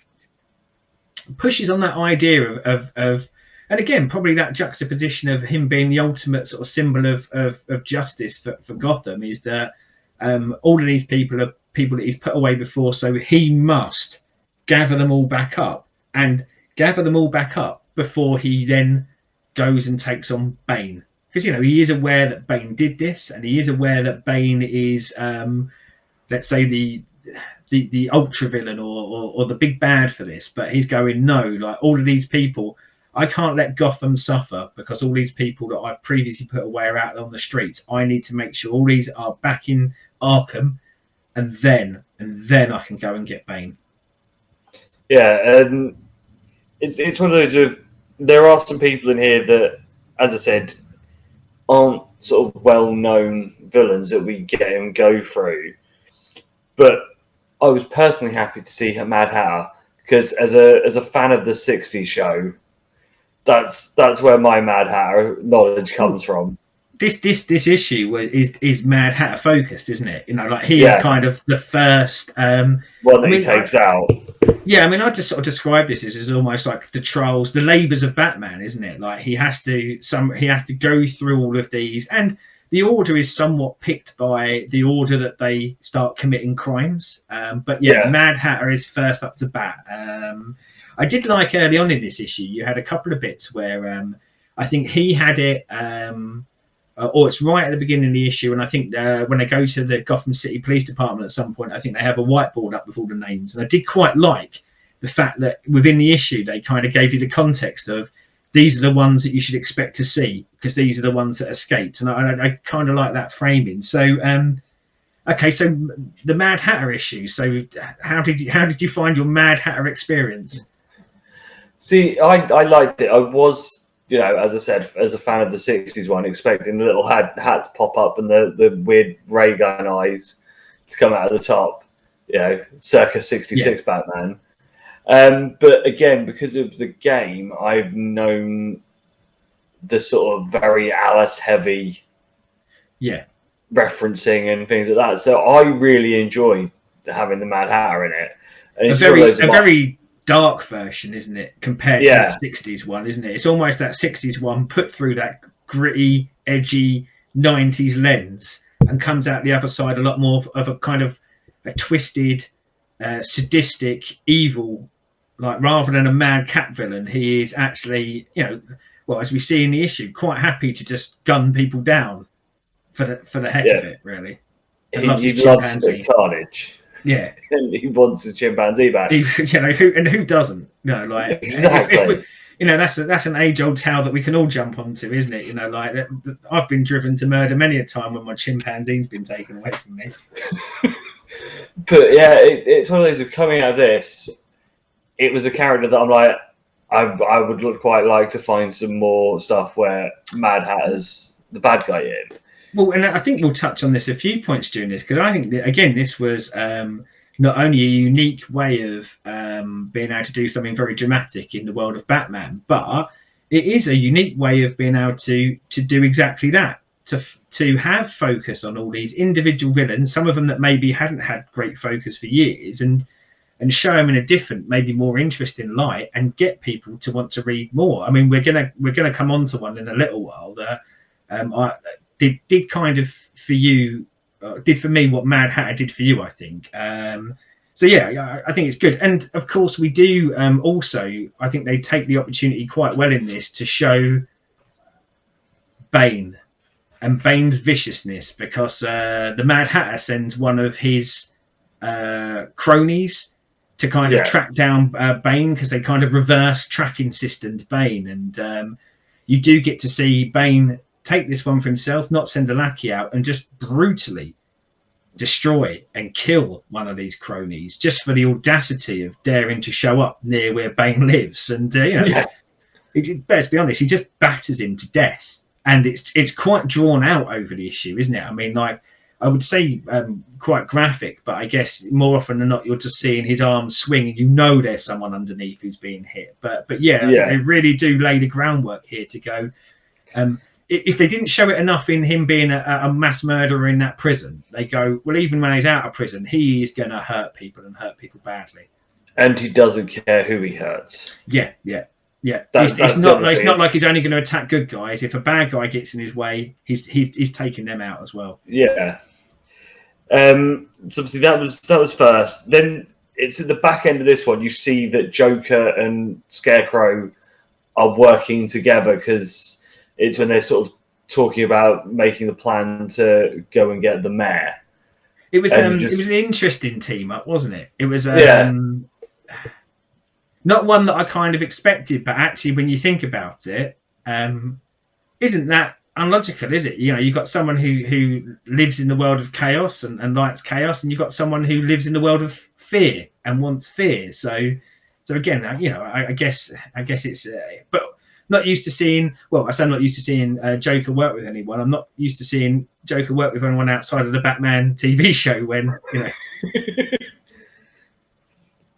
pushes on that idea of and again probably that juxtaposition of him being the ultimate sort of symbol of justice for Gotham, is that all of these people are people that he's put away before, so he must gather them all back up before he then goes and takes on Bane, because he is aware that Bane did this, and he is aware that Bane is let's say the ultra villain or the big bad for this, but he's going, no, like all of these people, I can't let Gotham suffer because all these people that I previously put away are out on the streets. I need to make sure all these are back in Arkham, and then I can go and get Bane. Yeah, and it's one of those of, there are some people in here that, as I said, aren't sort of well-known villains that we get and go through, but I was personally happy to see Mad Hatter, because as a fan of the '60s show, that's where my Mad Hatter knowledge comes from. This issue is Mad Hatter focused, isn't it? Like he is kind of the first one that he takes out. Yeah, I mean, I just sort of describe this as almost like the trials, the labours of Batman, isn't it? Like he has to go through all of these, and the order is somewhat picked by the order that they start committing crimes. But Mad Hatter is first up to bat. I did like early on in this issue, you had a couple of bits where I think he had it, or it's right at the beginning of the issue, and I think when they go to the Gotham City Police Department at some point, I think they have a whiteboard up with all the names. And I did quite like the fact that within the issue, they kind of gave you the context of, these are the ones that you should expect to see because these are the ones that escaped, and I kind of like that framing. So, okay, so the Mad Hatter issue. So, how did you find your Mad Hatter experience? See, I liked it. I was, as I said, as a fan of the '60s one, expecting the little hat to pop up and the weird ray gun eyes to come out of the top. Circa '66 Batman. But again, because of the game, I've known the sort of very Alice heavy referencing and things like that. So I really enjoyed having the Mad Hatter in it. And it's a very dark version, isn't it, compared to that '60s one, isn't it? It's almost that '60s one put through that gritty, edgy '90s lens and comes out the other side a lot more of a kind of a twisted, sadistic, evil. Like rather than a mad cat villain, he is actually, as we see in the issue, quite happy to just gun people down for the heck of it, really. He loves carnage. Yeah, and he wants his chimpanzee back. Who doesn't? Like exactly. That's an age-old tale that we can all jump onto, isn't it? Like I've been driven to murder many a time when my chimpanzee's been taken away from me. But yeah, it's one of those of coming out of this. It was a character that I'm like, I would quite like to find some more stuff where Mad Hatter's the bad guy in. Well, and I think we'll touch on this a few points during this, because I think that, again, this was not only a unique way of being able to do something very dramatic in the world of Batman, but it is a unique way of being able to do exactly that, to have focus on all these individual villains, some of them that maybe hadn't had great focus for years, and show them in a different, maybe more interesting light, and get people to want to read more. I mean, we're gonna come on to one in a little while that did kind of for you, did for me what Mad Hatter did for you, I think. So yeah, I think it's good, and of course we do also. I think they take the opportunity quite well in this to show Bane and Bane's viciousness, because the Mad Hatter sends one of his cronies to kind of track down Bane, because they kind of reverse tracking systemed Bane, and you do get to see Bane take this one for himself, not send a lackey out, and just brutally destroy and kill one of these cronies just for the audacity of daring to show up near where Bane lives. And let's be honest, he just batters him to death, and it's quite drawn out over the issue, isn't it? I mean, like, I would say quite graphic, but I guess more often than not, you're just seeing his arms swing, and you know there's someone underneath who's being hit. But yeah, they really do lay the groundwork here to go. If they didn't show it enough in him being a mass murderer in that prison, they go, well, even when he's out of prison, he is going to hurt people and hurt people badly. And he doesn't care who he hurts. Yeah. It's not like he's only going to attack good guys. If a bad guy gets in his way, he's taking them out as well. Yeah. So obviously that was first. Then it's at the back end of this one. You see that Joker and Scarecrow are working together, because it's when they're sort of talking about making the plan to go and get the mayor. It was an interesting team up, wasn't it? It was not one that I kind of expected, but actually, when you think about it, isn't that unlogical, is it? You know, you've got someone who lives in the world of chaos and likes chaos, and you've got someone who lives in the world of fear and wants fear. So again, you know, I guess it's, but not used to seeing. Well, I say I'm not used to seeing Joker work with anyone. I'm not used to seeing Joker work with anyone outside of the Batman TV show. When you know.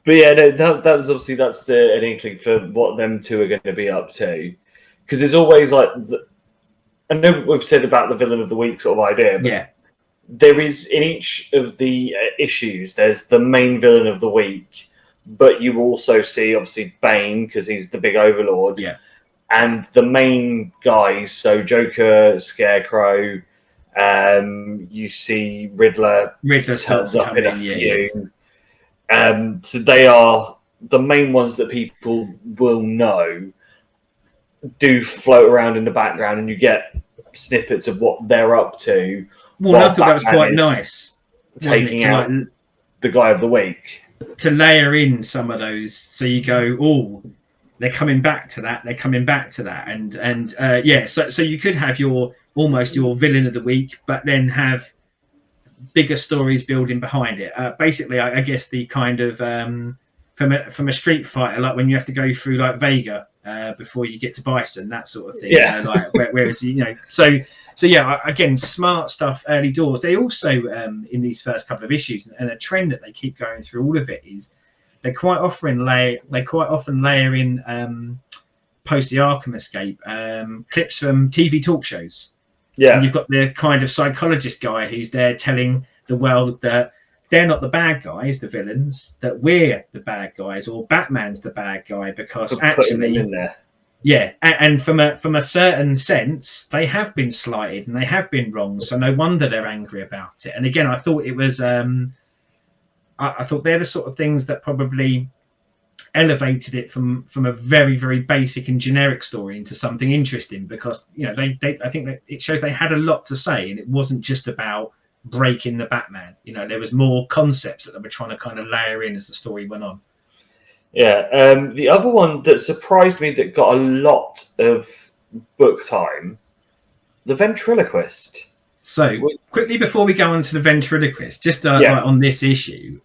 But yeah, no, that was obviously an inkling for what them two are going to be up to, because there's always like, I know we've said about the villain of the week sort of idea, but there is in each of the issues, there's the main villain of the week, but you also see obviously Bane, because he's the big overlord, and the main guys, so Joker, Scarecrow, you see Riddler's turns up in a few. So they are the main ones that people will know, do float around in the background, and you get snippets of what they're up to. Well, I thought that was quite nice, taking out the guy of the week, to layer in some of those, so you go, oh, they're coming back to that. They're coming back to that, and So you could have your villain of the week, but then have bigger stories building behind it. Basically, I guess the kind of from a street fighter, like when you have to go through like Vega before you get to Bison, that sort of thing. Yeah. Whereas so yeah, again, smart stuff early doors. They also in these first couple of issues, and a trend that they keep going through all of it is they quite often layer in post the Arkham escape clips from TV talk shows. Yeah, and you've got the kind of psychologist guy who's there telling the world that they're not the bad guys, the villains, that we're the bad guys, or Batman's the bad guy, because actually, in there. Yeah, and from a certain sense, they have been slighted and they have been wronged, so no wonder they're angry about it. And again, I thought it was, I thought they're the sort of things that probably elevated it from a very, very basic and generic story into something interesting, because I think that it shows they had a lot to say, and it wasn't just about breaking the Batman. There was more concepts that they were trying to kind of layer in as the story went on. The other one that surprised me that got a lot of book time, the Ventriloquist. So quickly before we go on to the Ventriloquist, just like on this issue,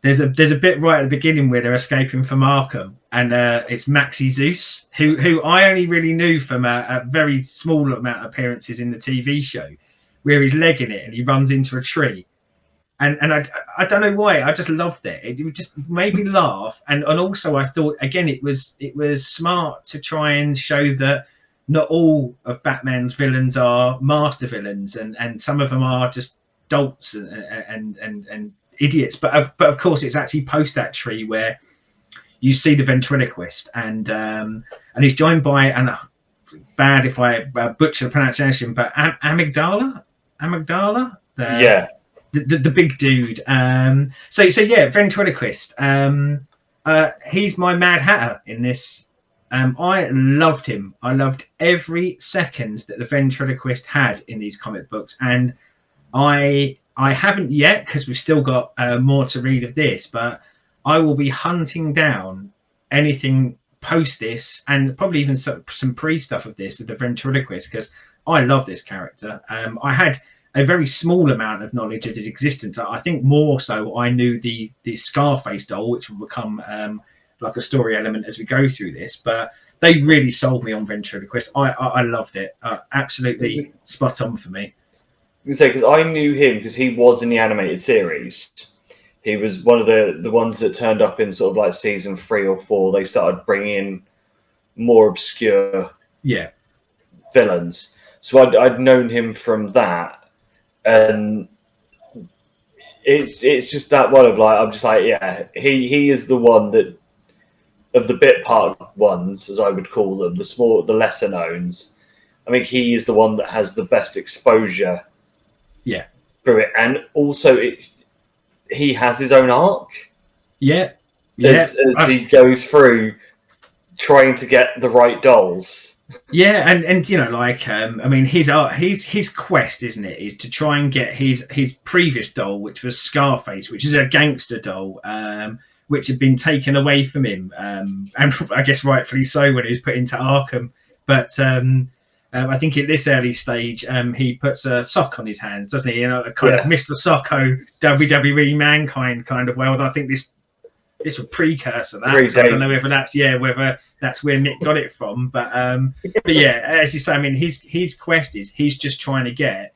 there's a bit right at the beginning where they're escaping from Arkham, and it's Maxie Zeus, who I only really knew from a very small amount of appearances in the TV show, where he's legging it and he runs into a tree. And I don't know why, I just loved it. It just made me laugh, and also I thought again it was smart to try and show that not all of Batman's villains are master villains, and some of them are just dolts and idiots. But of course, it's actually post that tree where you see the Ventriloquist, and he's joined by, and bad if I butcher the pronunciation, but Amygdala, the big dude. So yeah, Ventriloquist. He's my Mad Hatter in this. I loved him. I loved every second that the Ventriloquist had in these comic books, and I haven't yet, because we've still got more to read of this, but I will be hunting down anything post this, and probably even some pre stuff of this, of the Ventriloquist, because I love this character. I had a very small amount of knowledge of his existence. I think more so I knew the Scarface doll, which will become like a story element as we go through this, but they really sold me on Ventriloquist. I loved it. Absolutely spot on for me. Because I knew him because he was in the animated series. He was one of the ones that turned up in sort of like season 3 or 4. They started bringing in more obscure villains. So I'd known him from that. And it's just that one of like, I'm just like, yeah, he is the one that, of the bit part ones, as I would call them, the lesser knowns. I mean, he is the one that has the best exposure through it. And also he has his own arc. As he goes through trying to get the right dolls. And you know, like I mean, his quest, isn't it, is to try and get his previous doll, which was Scarface, which is a gangster doll, which had been taken away from him, and I guess rightfully so when he was put into Arkham. But I think at this early stage, he puts a sock on his hands, doesn't he? You know, a kind of Mr. Socko WWE Mankind kind of world. I think this would precursor that. So I don't know whether that's where Nick got it from, but yeah, as you say, I mean, his quest is he's just trying to get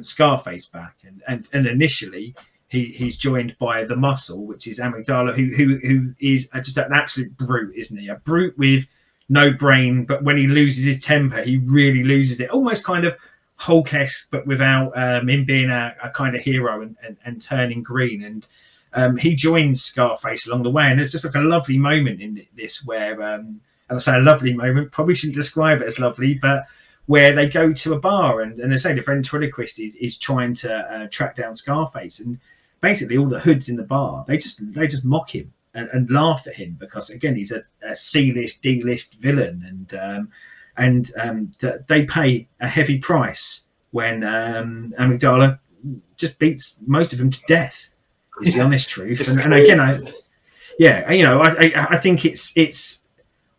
Scarface back, and initially he's joined by the Muscle, which is Amygdala, who is just an absolute brute, isn't he? A brute with no brain, but when he loses his temper, he really loses it. Almost kind of Hulk-esque, but without him being a kind of hero and turning green. And he joins Scarface along the way, and there's just like a lovely moment in this where, and I say a lovely moment, probably shouldn't describe it as lovely, but where they go to a bar, and they say the Ventriloquist is trying to track down Scarface, and basically all the hoods in the bar, they just mock him and laugh at him because, again, he's a C-list, D-list villain, and they pay a heavy price when Amygdala just beats most of them to death. Is the honest truth. And again, I think it's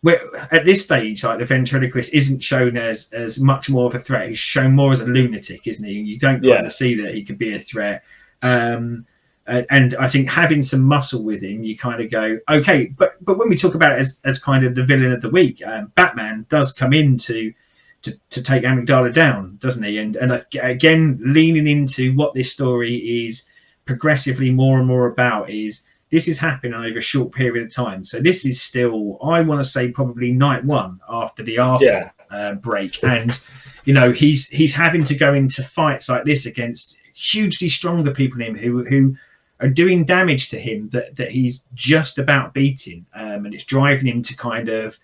where at this stage, like, the Ventriloquist isn't shown as much more of a threat. He's shown more as a lunatic, isn't he? You don't kind of see that he could be a threat. And I think having some muscle with him, you kind of go, okay. But when we talk about it as kind of the villain of the week, Batman does come in to take Amygdala down, doesn't he? And again, leaning into what this story is progressively more and more about is this is happening over a short period of time. So this is still, I want to say, probably night one after the Arkham break, and you know he's having to go into fights like this against hugely stronger people than him who are doing damage to him that he's just about beating, and it's driving him to kind of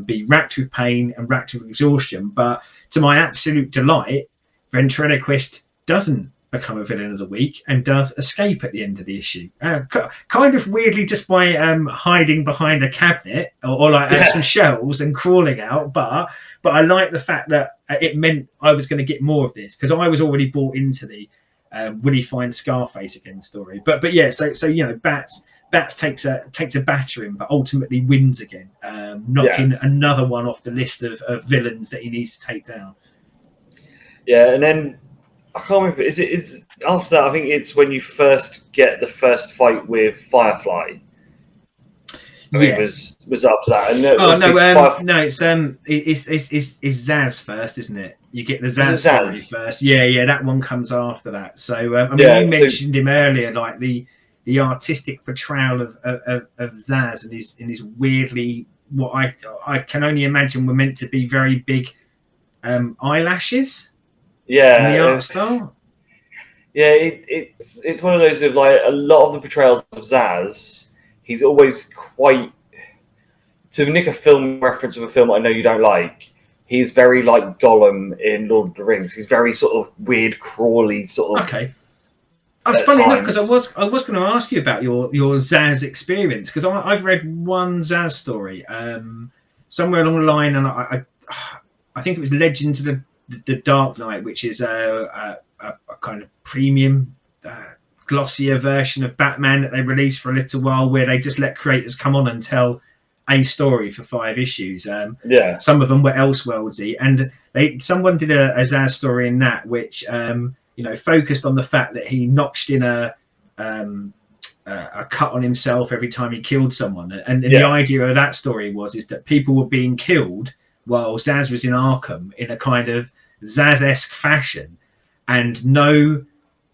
be racked with pain and racked with exhaustion. But to my absolute delight, Ventriloquist doesn't become a villain of the week and does escape at the end of the issue, kind of weirdly, just by hiding behind a cabinet or some shelves and crawling out. But I like the fact that it meant I was going to get more of this, because I was already bought into the will he find Scarface again story. But yeah, so you know, Bats takes a battering, but ultimately wins again, knocking another one off the list of villains that he needs to take down. Yeah, and then I can't remember. It's after that. I think it's when you first get the first fight with Firefly. I think it was after that. And it's Zaz first, isn't it? You get the Zaz story first. Yeah, that one comes after that. So I mean, you mentioned him earlier, like the artistic portrayal of Zaz and his weirdly, what I can only imagine were meant to be very big eyelashes. Yeah, in the art style. Yeah, it's one of those of like a lot of the portrayals of Zaz. He's always quite, to nick a film reference of a film I know you don't like. He's very like Gollum in Lord of the Rings. He's very sort of weird, crawly sort of. Okay. Funny enough, because I was going to ask you about your Zaz experience, because I've read one Zaz story somewhere along the line, and I think it was Legends of the Dark Knight, which is a kind of premium glossier version of Batman that they released for a little while, where they just let creators come on and tell a story for 5 issues. Some of them were Elseworldsy, and someone did a Zaz story in that, which focused on the fact that he notched in a cut on himself every time he killed someone, and the idea of that story is that people were being killed while Zaz was in Arkham in a kind of Zaz-esque fashion, and no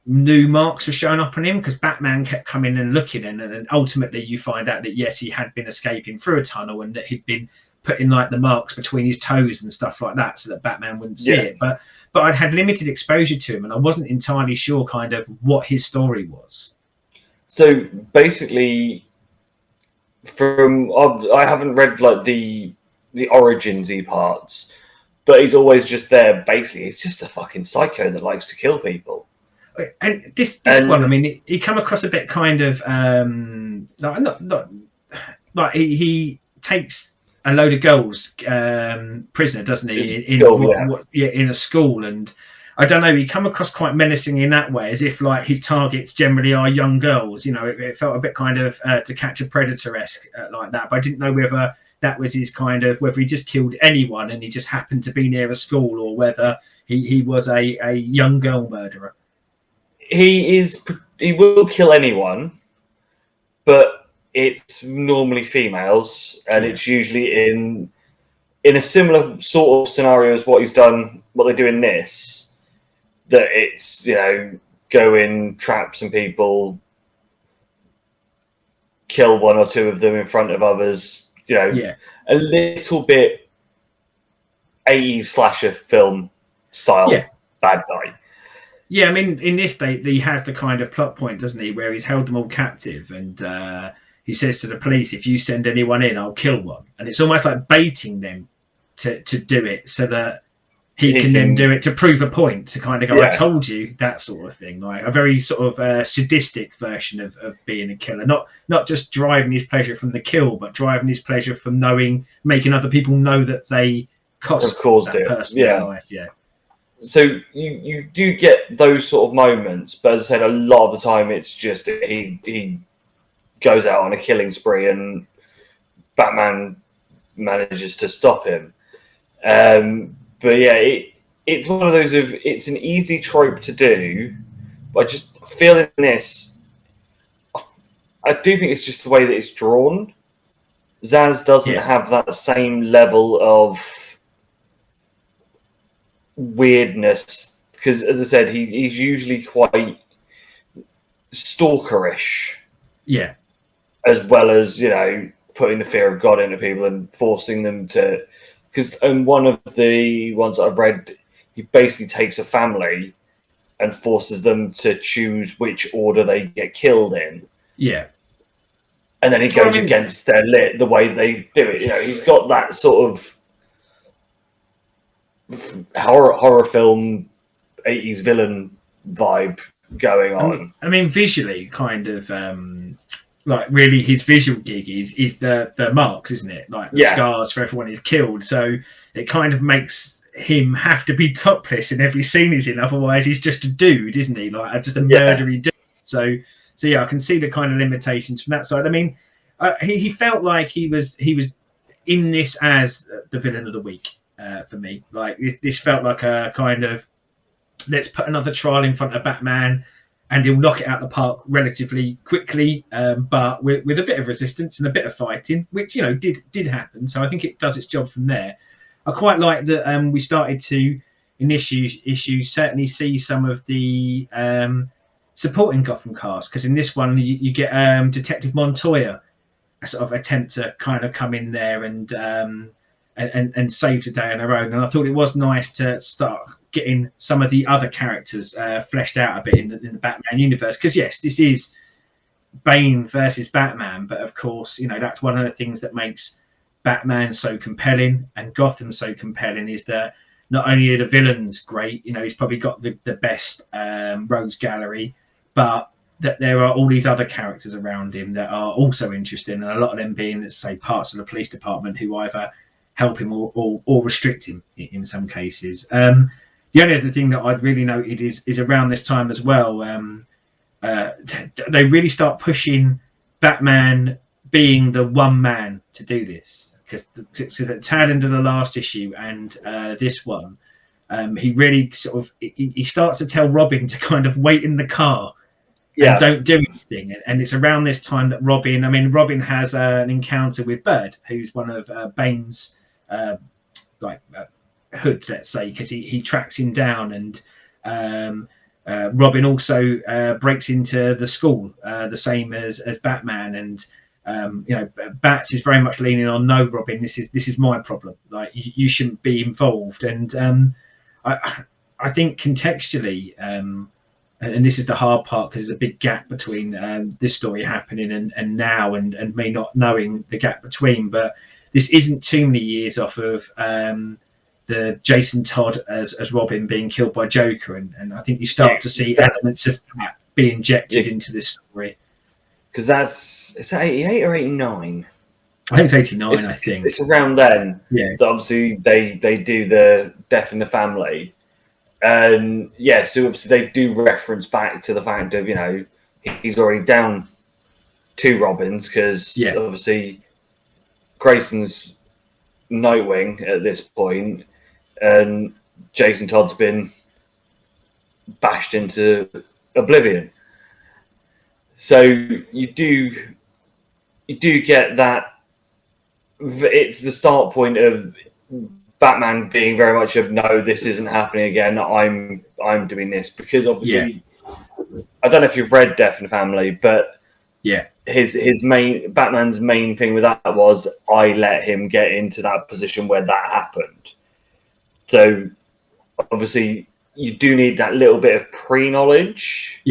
new marks were showing up on him because Batman kept coming and looking, and ultimately you find out that yes, he had been escaping through a tunnel and that he'd been putting like the marks between his toes and stuff like that so that Batman wouldn't see it. But I'd had limited exposure to him, and I wasn't entirely sure kind of what his story was. So basically, I haven't read like the origins-y parts, but he's always just there. Basically, he's just a fucking psycho that likes to kill people. And this one, I mean, he come across a bit kind of not like he takes a load of girls prisoner, doesn't he? In a school, and I don't know, he come across quite menacing in that way, as if like his targets generally are young girls. It felt a bit kind of To Catch a Predator-esque like that, but I didn't know whether that was his kind of, whether he just killed anyone and he just happened to be near a school, or whether he was a young girl murderer. He will kill anyone, but it's normally females, and it's usually in a similar sort of scenario as what they do in this. That it's, go in, trap some people, kill one or two of them in front of others. A little bit 80s slasher film style bad guy. Yeah, I mean, in this, he has the kind of plot point, doesn't he, where he's held them all captive, and he says to the police, if you send anyone in, I'll kill one. And it's almost like baiting them to do it so that he can then do it to prove a point, to kind of go, I told you, that sort of thing. Like a very sort of sadistic version of being a killer. Not just driving his pleasure from the kill, but driving his pleasure from making other people know that they caused that person their life. Yeah. So you do get those sort of moments, but as I said, a lot of the time it's just he goes out on a killing spree and Batman manages to stop him. But yeah, it's one of those it's an easy trope to do, but I just feel in this, I do think it's just the way that it's drawn. Zaz doesn't have that same level of weirdness, because as I said, he's usually quite stalkerish, as well as putting the fear of God into people and forcing them to, because in one of the ones I've read, he basically takes a family and forces them to choose which order they get killed in, and then he goes against the way they do it. He's got that sort of horror film 80s villain vibe going on. I mean, visually, kind of like really his visual gig is the marks, isn't it? Like the scars for everyone he's killed. So it kind of makes him have to be topless in every scene he's in, otherwise he's just a dude, isn't he? Like just a murdery dude. So I can see the kind of limitations from that side. I mean, he felt like he was in this as the villain of the week. For me, like this felt like a kind of, let's put another trial in front of Batman and he'll knock it out of the park relatively quickly, but with a bit of resistance and a bit of fighting, which did happen. So I think it does its job from there. I quite like that we started to in issues certainly see some of the supporting Gotham cast, because in this one you get Detective Montoya, a sort of attempt to kind of come in there and save the day on their own. And I thought it was nice to start getting some of the other characters fleshed out a bit in the Batman universe. Because yes, this is Bane versus Batman, but of course, that's one of the things that makes Batman so compelling and Gotham so compelling, is that not only are the villains great, he's probably got the best rogues gallery, but that there are all these other characters around him that are also interesting, and a lot of them being, let's say, parts of the police department who either help him or restrict him in some cases. The only other thing that I'd really noted is around this time as well, they really start pushing Batman being the one man to do this, because so the tail end of the last issue and this one, he really sort of he starts to tell Robin to kind of wait in the car and don't do anything. And it's around this time that Robin has an encounter with Bird, who's one of Bane's hoods, let's say, because he tracks him down. And Robin also breaks into the school, the same as Batman. And Bats is very much leaning on, no, Robin, this is my problem. Like, you shouldn't be involved. And I think contextually, and this is the hard part, because there's a big gap between this story happening and now, and me not knowing the gap between. But this isn't too many years off of the Jason Todd as Robin being killed by Joker, and I think you start to see elements of that be injected into this story. Because is that 88 or 89? I think it's 89. I think it's around then. Yeah. That obviously they do the death in the family. And so obviously they do reference back to the fact of, he's already down 2 Robins, because obviously Grayson's Nightwing at this point, and Jason Todd's been bashed into oblivion. So you do get that. It's the start point of Batman being very much of, no, this isn't happening again. I'm doing this, because obviously I don't know if you've read Death in the Family, but Batman's main thing with that was, I let him get into that position where that happened. So obviously you do need that little bit of pre-knowledge.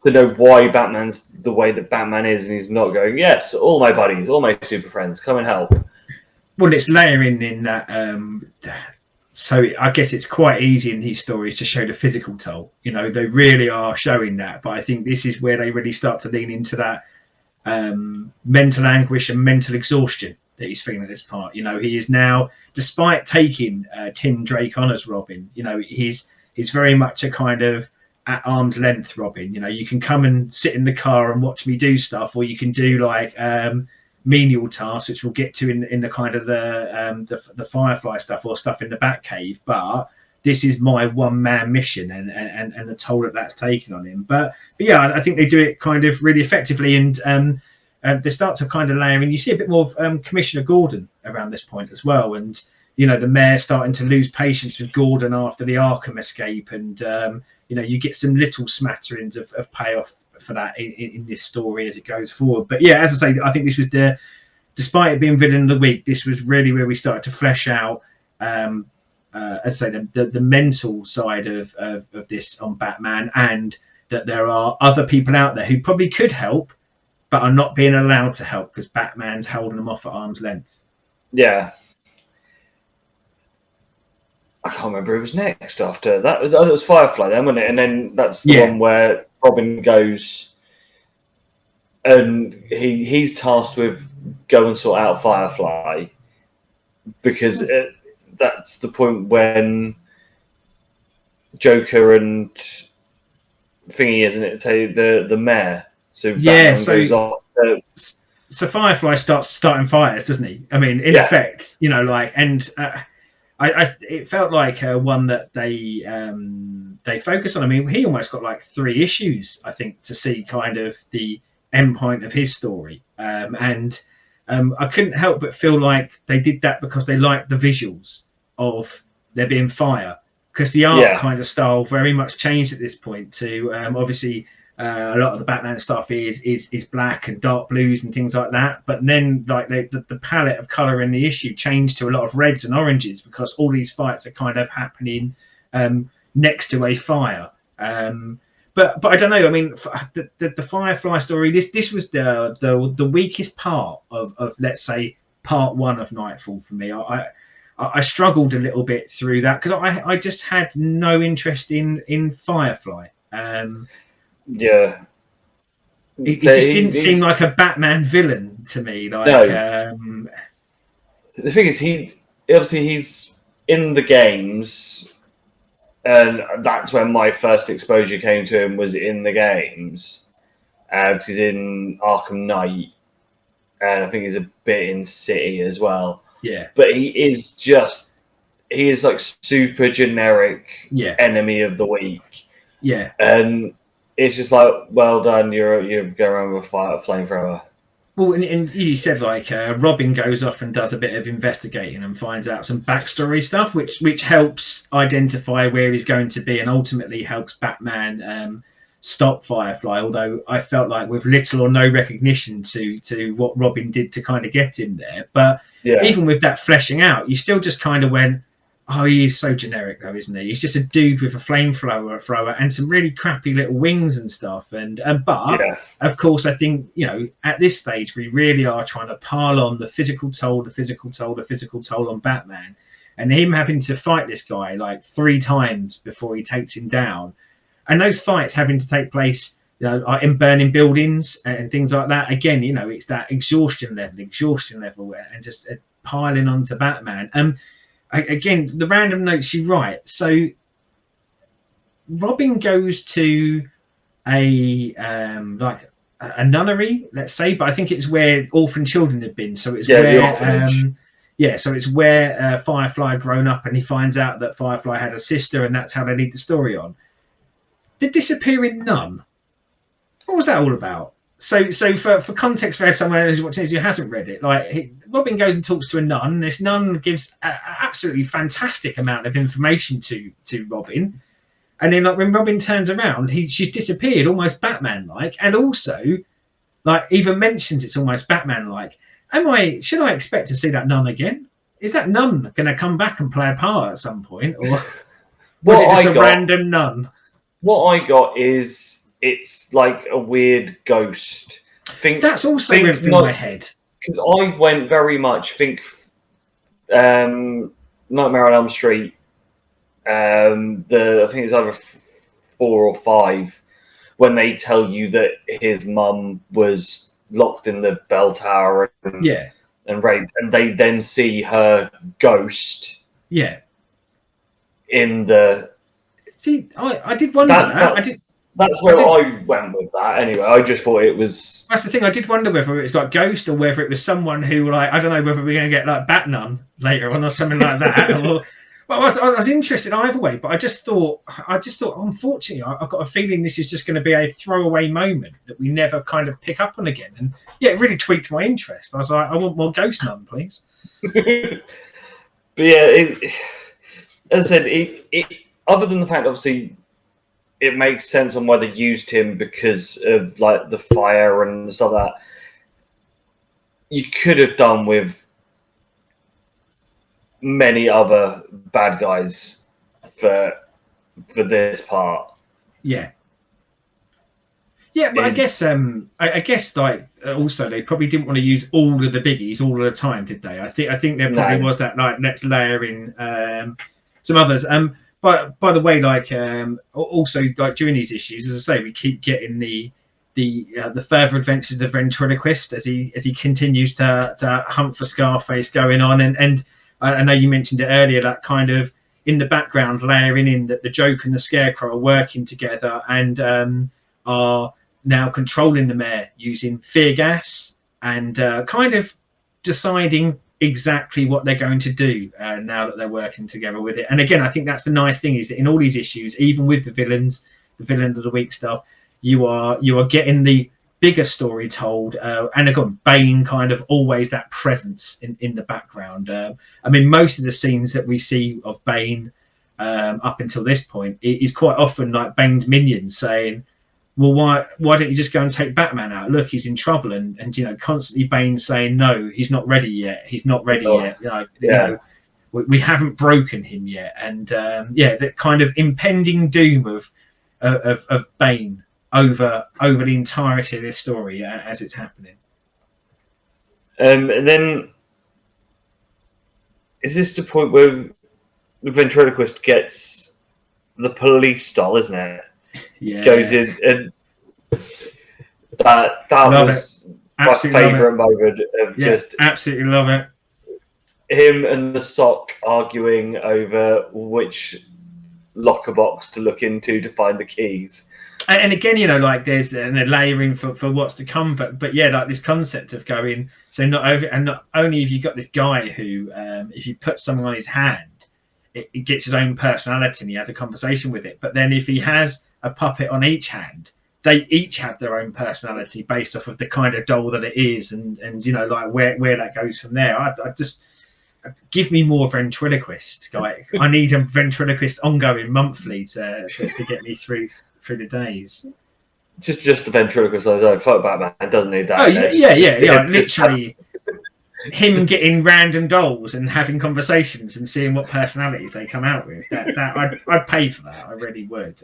To know why Batman's the way that Batman is, and he's not going, yes, all my buddies, all my super friends, come and help. Well, it's layering in that. So I guess it's quite easy in these stories to show the physical toll. They really are showing that. But I think this is where they really start to lean into that mental anguish and mental exhaustion that he's feeling at this part. He is now, despite taking Tim Drake on as Robin, he's very much a kind of at arm's length Robin. You can come and sit in the car and watch me do stuff, or you can do like menial tasks, which we'll get to in the kind of the Firefly stuff, or stuff in the Batcave. But this is my one-man mission, and the toll that's taken on him. But I think they do it kind of really effectively, and they start to kind of layer in. You see a bit more of Commissioner Gordon around this point as well, and the mayor starting to lose patience with Gordon after the Arkham escape, and you get some little smatterings of payoff for that in this story as it goes forward. But as I say, I think this was despite it being villain of the week, this was really where we started to flesh out, as I say, the mental side of this on Batman, and that there are other people out there who probably could help, but are not being allowed to help because Batman's holding them off at arm's length. Yeah. I can't remember who was next after that. It was Firefly then, wasn't it? And then that's the one where Robin goes, and he's tasked with go and sort out Firefly, because that's the point when Joker and thingy, isn't it? Say the mayor. So goes off. So Firefly starting fires, doesn't he? I mean, in effect, it felt like one that they focus on. I mean, he almost got like 3 issues, I think, to see kind of the end point of his story. And I couldn't help but feel like they did that because they liked the visuals of there being fire, because the art kind of style very much changed at this point to obviously a lot of the Batman stuff is black and dark blues and things like that. But then like the palette of color in the issue changed to a lot of reds and oranges, because all these fights are kind of happening next to a fire. But I don't know. I mean, the Firefly story. This was the weakest part of let's say part 1 of Nightfall for me. I struggled a little bit through that because I just had no interest in Firefly. Yeah, it just didn't seem like a Batman villain to me. Like, no. The thing is, he's in the games, and that's when my first exposure came to him, was in the games, because he's in Arkham Knight, and I think he's a bit in City as well. Yeah, but he is like super generic enemy of the week. Yeah, and it's just like, well done, you're going around with a flamethrower. Well, and you said like Robin goes off and does a bit of investigating and finds out some backstory stuff, which helps identify where he's going to be, and ultimately helps Batman stop Firefly. Although I felt like with little or no recognition to what Robin did to kind of get him there, but even with that fleshing out, you still just kind of went, oh, he is so generic though, isn't he? He's just a dude with a flamethrower and some really crappy little wings and stuff. But of course, I think, at this stage, we really are trying to pile on the physical toll on Batman, and him having to fight this guy like 3 times before he takes him down. And those fights having to take place, in burning buildings and things like that. Again, it's that exhaustion level and just piling onto Batman. Again, the random notes you write. So Robin goes to a nunnery, let's say, but I think it's where orphan children had been. So it's so it's where Firefly had grown up, and he finds out that Firefly had a sister, and that's how they lead the story on. The disappearing nun. What was that all about? So for context, for someone who's watching this who hasn't read it, Robin goes and talks to a nun. This nun gives an absolutely fantastic amount of information to Robin, and then when Robin turns around, she's disappeared, almost Batman-like, and also even mentions it's almost Batman-like. Should I expect to see that nun again? Is that nun going to come back and play a part at some point, or was it just a random nun? What I got is it's like a weird ghost. That's also went through my head. Because I went very much Nightmare on Elm Street. I think it's either 4 or 5 when they tell you that his mum was locked in the bell tower and raped, and they then see her ghost. Yeah. In the. See, I did wonder that. That's where I went with that. Anyway, I just thought it was. That's the thing. I did wonder whether it's like Ghost or whether it was someone who, I don't know, whether we're going to get like Batnun later on or something like that. Well, I was interested either way, but I just thought, unfortunately, I've got a feeling this is just going to be a throwaway moment that we never kind of pick up on again. And it really tweaked my interest. I was like, I want more Ghost Nun, please. But yeah, as I said, it other than the fact, obviously, it makes sense on why they used him because of the fire and stuff like that. You could have done with many other bad guys for this part. Yeah. Yeah, but I guess also they probably didn't want to use all of the biggies all of the time, did they? I think there probably was that let's layer in some others. But by the way, also during these issues, as I say, we keep getting the further adventures of the ventriloquist as he continues to hunt for Scarface going on, and I know you mentioned it earlier, that kind of in the background layering in that the Joker and the Scarecrow are working together and are now controlling the mayor using fear gas and kind of deciding exactly what they're going to do now that they're working together with it. And again, I think that's the nice thing, is that in all these issues, even with the villain of the week stuff, you are getting the bigger story told, and again, Bane kind of always that presence in the background. I mean, most of the scenes that we see of Bane up until this point is quite often like Bane's minions saying, well, why don't you just go and take Batman out? Look, he's in trouble, and constantly Bane saying, no, he's not ready yet. He's not ready yet. We haven't broken him yet, and that kind of impending doom of Bane over the entirety of this story as it's happening. And then is this the point where the ventriloquist gets the police style, isn't it? Yeah, goes in, and that was my favourite moment of just absolutely love it. Him and the sock arguing over which locker box to look into to find the keys. And again, you know, like there's a layering for what's to come, but yeah, like this concept of going. So not only have you got this guy who, if you put something on his hand, it gets his own personality and he has a conversation with it. But then if he has a puppet on each hand, they each have their own personality based off of the kind of doll that it is, and you know, like where that goes from there. I just give me more ventriloquist, guy. I need a ventriloquist ongoing monthly to get me through the days. Just the ventriloquist on his own. Fuck Batman doesn't need that. Oh yeah. Literally, him getting random dolls and having conversations and seeing what personalities they come out with. That I'd pay for that. I really would.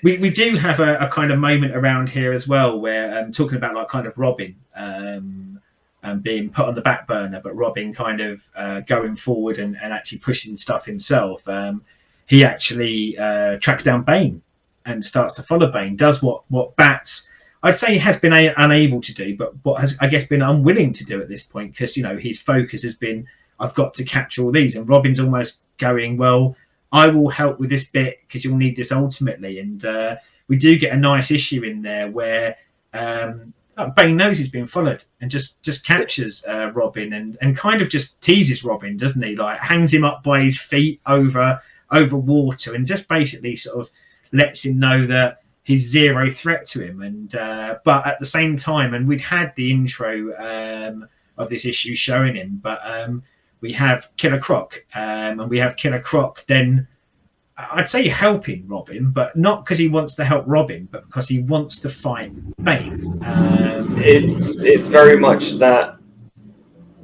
We do have a kind of moment around here as well where talking about like kind of Robin and being put on the back burner, but Robin kind of going forward and actually pushing stuff himself. He actually tracks down Bane and starts to follow Bane, does what Bats, I'd say, has been unable to do, but what has, I guess, been unwilling to do at this point, because, you know, his focus has been, I've got to capture all these. And Robin's almost going, well, I will help with this bit because you'll need this ultimately. And we do get a nice issue in there where Bane knows he's being followed and just captures Robin and kind of just teases Robin, doesn't he? Like hangs him up by his feet over water and just basically sort of lets him know that he's zero threat to him. And but at the same time, and we'd had the intro of this issue showing him, but we have Killer Croc, and we have Killer Croc then, I'd say, helping Robin, but not because he wants to help Robin, but because he wants to fight Bane. It's very much that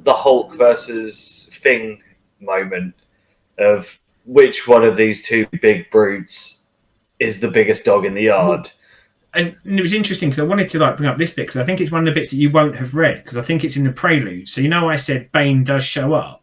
the Hulk versus Thing moment of which one of these two big brutes is the biggest dog in the yard. And it was interesting because I wanted to bring up this bit because I think it's one of the bits that you won't have read because I think it's in the prelude. So you know I said Bane does show up.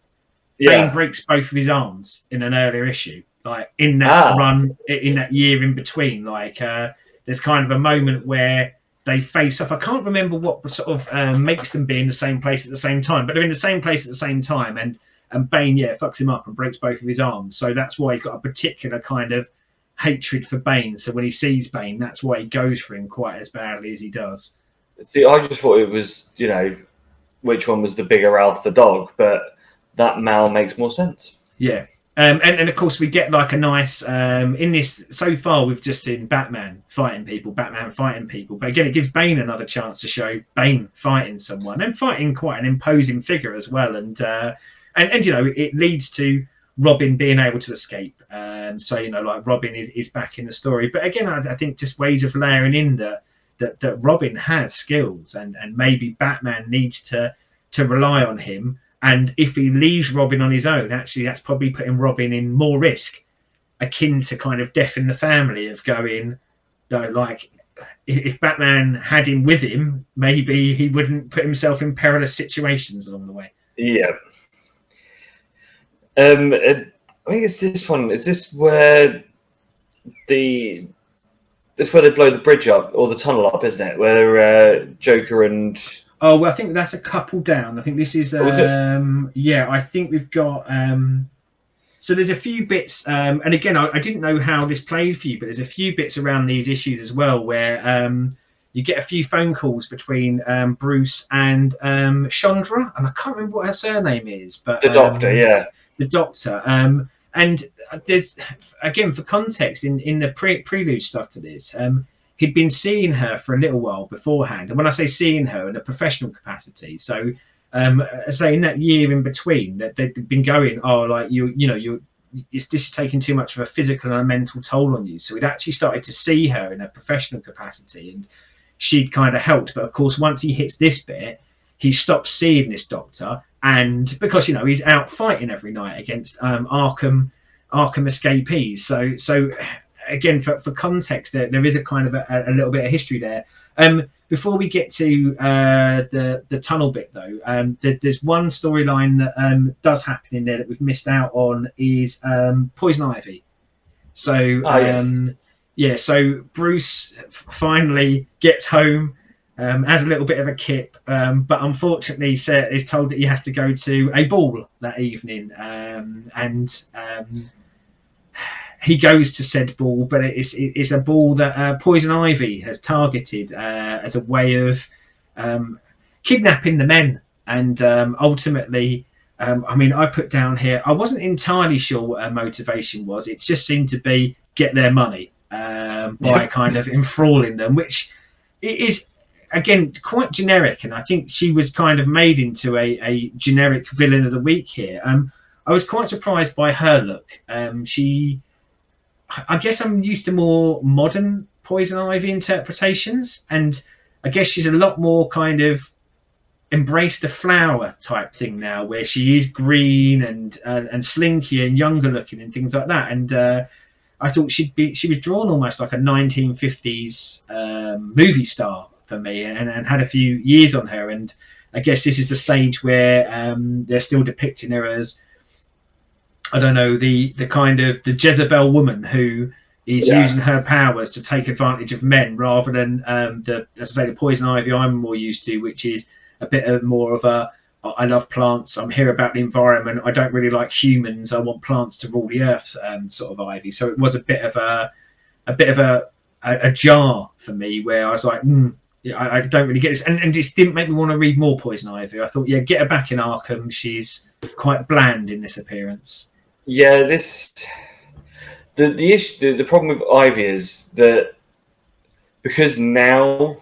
Yeah. Bane breaks both of his arms in an earlier issue, like in that run, in that year in between. Like there's kind of a moment where they face up. I can't remember what sort of makes them be in the same place at the same time, but they're in the same place at the same time. And Bane, fucks him up and breaks both of his arms. So that's why he's got a particular kind of hatred for Bane. So when he sees Bane, that's why he goes for him quite as badly as he does. See, I just thought it was, which one was the bigger alpha dog, but that Mal makes more sense. Yeah. And of course we get like a nice in this. So far we've just seen Batman fighting people, but again it gives Bane another chance to show Bane fighting someone and fighting quite an imposing figure as well. And it leads to Robin being able to escape. So like Robin is back in the story. But again, I think just ways of layering in that Robin has skills and maybe Batman needs to rely on him. And if he leaves Robin on his own, actually, that's probably putting Robin in more risk, akin to kind of death in the family of going, like, if Batman had him with him, maybe he wouldn't put himself in perilous situations along the way. Yeah. I think it's this one. Is this where they blow the bridge up or the tunnel up, isn't it? Where Joker and... Oh, well, I think that's a couple down. I think this is, I think we've got, so there's a few bits, and again, I didn't know how this played for you, but there's a few bits around these issues as well, where you get a few phone calls between Bruce and Chandra, and I can't remember what her surname is, but... The Doctor, The Doctor. And there's, again, for context, in the prelude stuff to this, he'd been seeing her for a little while beforehand. And when I say seeing her in a professional capacity, so say in that year in between, that they'd been going, this is taking too much of a physical and a mental toll on you. So we'd actually started to see her in a professional capacity, and she'd kind of helped. But of course, once he hits this bit, he stops seeing this Doctor, and because he's out fighting every night against Arkham escapees. So. Again, for context, there is a kind of a little bit of history there. Before we get to the tunnel bit, though, there's one storyline that does happen in there that we've missed out on is Poison Ivy. So, so Bruce finally gets home, has a little bit of a kip, but unfortunately is told that he has to go to a ball that evening, he goes to said ball, but it's a ball that Poison Ivy has targeted as a way of kidnapping the men, and ultimately, I mean, I put down here, I wasn't entirely sure what her motivation was. It just seemed to be get their money by kind of enthralling them, which is, again, quite generic. And I think she was kind of made into a generic villain of the week here. I was quite surprised by her look. I guess I'm used to more modern Poison Ivy interpretations, and I guess she's a lot more kind of embrace the flower type thing now, where she is green and slinky and younger looking and things like that. And I thought she was drawn almost like a 1950s movie star for me, and had a few years on her. And I guess this is the stage where they're still depicting her as, I don't know, the kind of the Jezebel woman who is using her powers to take advantage of men, rather than as I say, the Poison Ivy I'm more used to, which is a bit of more of a, I love plants, I'm here about the environment, I don't really like humans, I want plants to rule the earth sort of Ivy. So it was a bit of a jar for me, where I was like, I don't really get this, and just didn't make me want to read more Poison Ivy. I thought, get her back in Arkham. She's quite bland in this appearance. Yeah, the issue, the problem with Ivy is that because now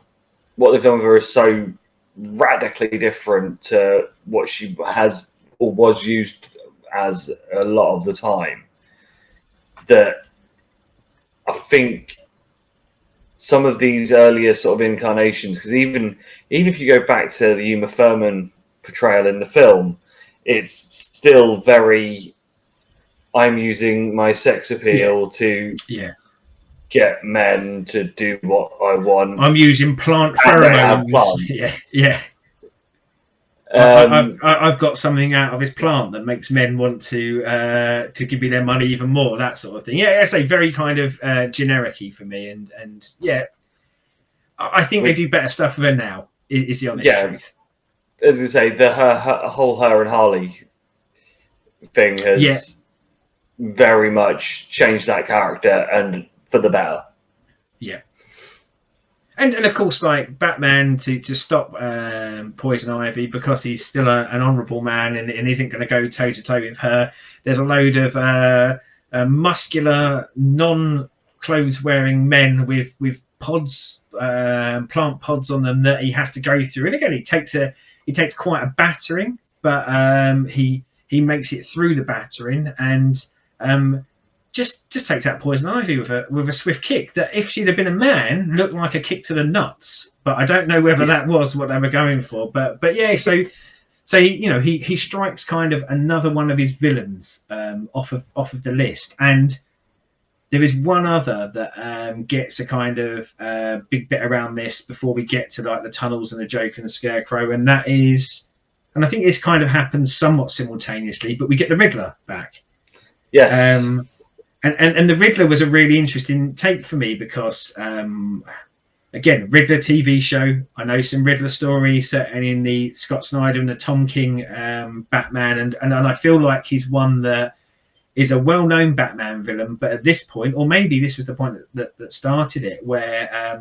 what they've done with her is so radically different to what she has or was used as a lot of the time, that I think some of these earlier sort of incarnations, because even if you go back to the Uma Thurman portrayal in the film, it's still very, I'm using my sex appeal to get men to do what I want. I'm using plant pheromones. Yeah. I've got something out of this plant that makes men want to give me their money even more, that sort of thing. Yeah, it's a very kind of generic-y for me, and yeah, I think they do better stuff with her now. Is the honest truth. As I say, the whole her and Harley thing has very much changed that character, and for the better. Yeah. And of course, like Batman to stop Poison Ivy, because he's still an honourable man and isn't going to go toe to toe with her. There's a load of muscular, non-clothes wearing men with pods, plant pods on them that he has to go through. And again, he takes quite a battering, but he makes it through the battering, and just takes out Poison Ivy with a swift kick that, if she'd have been a man, looked like a kick to the nuts. But I don't know whether that was what they were going for. But yeah, so he strikes kind of another one of his villains off of the list. And there is one other that gets a kind of big bit around this before we get to like the tunnels and the Joker and the Scarecrow, and that is, and I think this kind of happens somewhat simultaneously, but we get the Riddler back. Yes. And the Riddler was a really interesting take for me, because, again, Riddler TV show. I know some Riddler stories, certainly in the Scott Snyder and the Tom King Batman, and I feel like he's one that is a well-known Batman villain, but at this point, or maybe this was the point that started it, where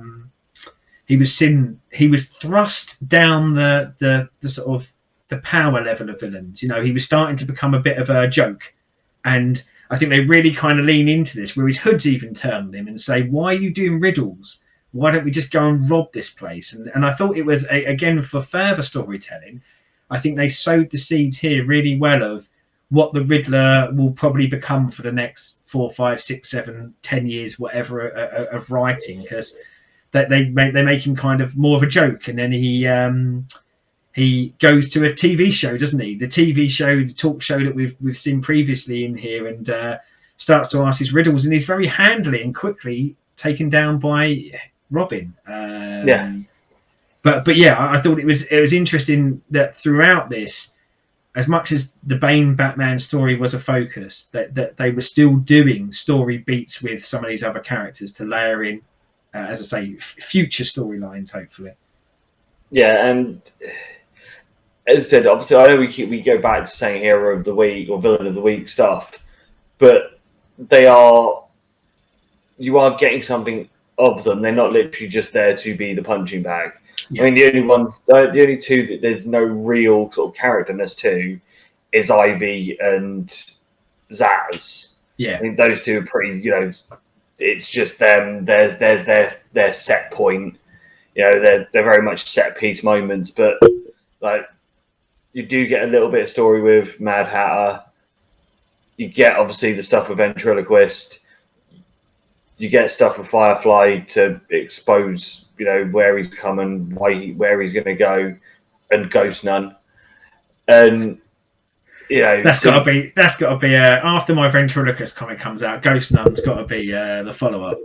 he was thrust down the sort of the power level of villains. He was starting to become a bit of a joke, and I think they really kind of lean into this, where his hoods even turn on him and say, why are you doing riddles? Why don't we just go and rob this place? And I thought it was, again, for further storytelling, I think they sowed the seeds here really well of what the Riddler will probably become for the next 4, 5, 6, 7, 10 years, whatever, of writing, because they make him kind of more of a joke. And then he goes to a TV show, doesn't he? The TV show, the talk show that we've seen previously in here, and starts to ask his riddles, and he's very handily and quickly taken down by Robin. But yeah, I thought it was interesting that throughout this, as much as the Bane Batman story was a focus, that they were still doing story beats with some of these other characters to layer in, as I say, future storylines, hopefully. Yeah, and as I said, obviously, I know we go back to saying hero of the week or villain of the week stuff, but they are you are getting something of them. They're not literally just there to be the punching bag. Yeah. I mean, the only two that there's no real sort of characterness to is Ivy and Zaz. Yeah. I mean, those two are pretty, it's just them. There's their set point. They're very much set piece moments, but like you do get a little bit of story with Mad Hatter. You get obviously the stuff with Ventriloquist. You get stuff with Firefly to expose, where he's coming, where he's going to go, and Ghost Nun. And that's got to be after my Ventriloquist comic comes out. Ghost Nun's got to be the follow up.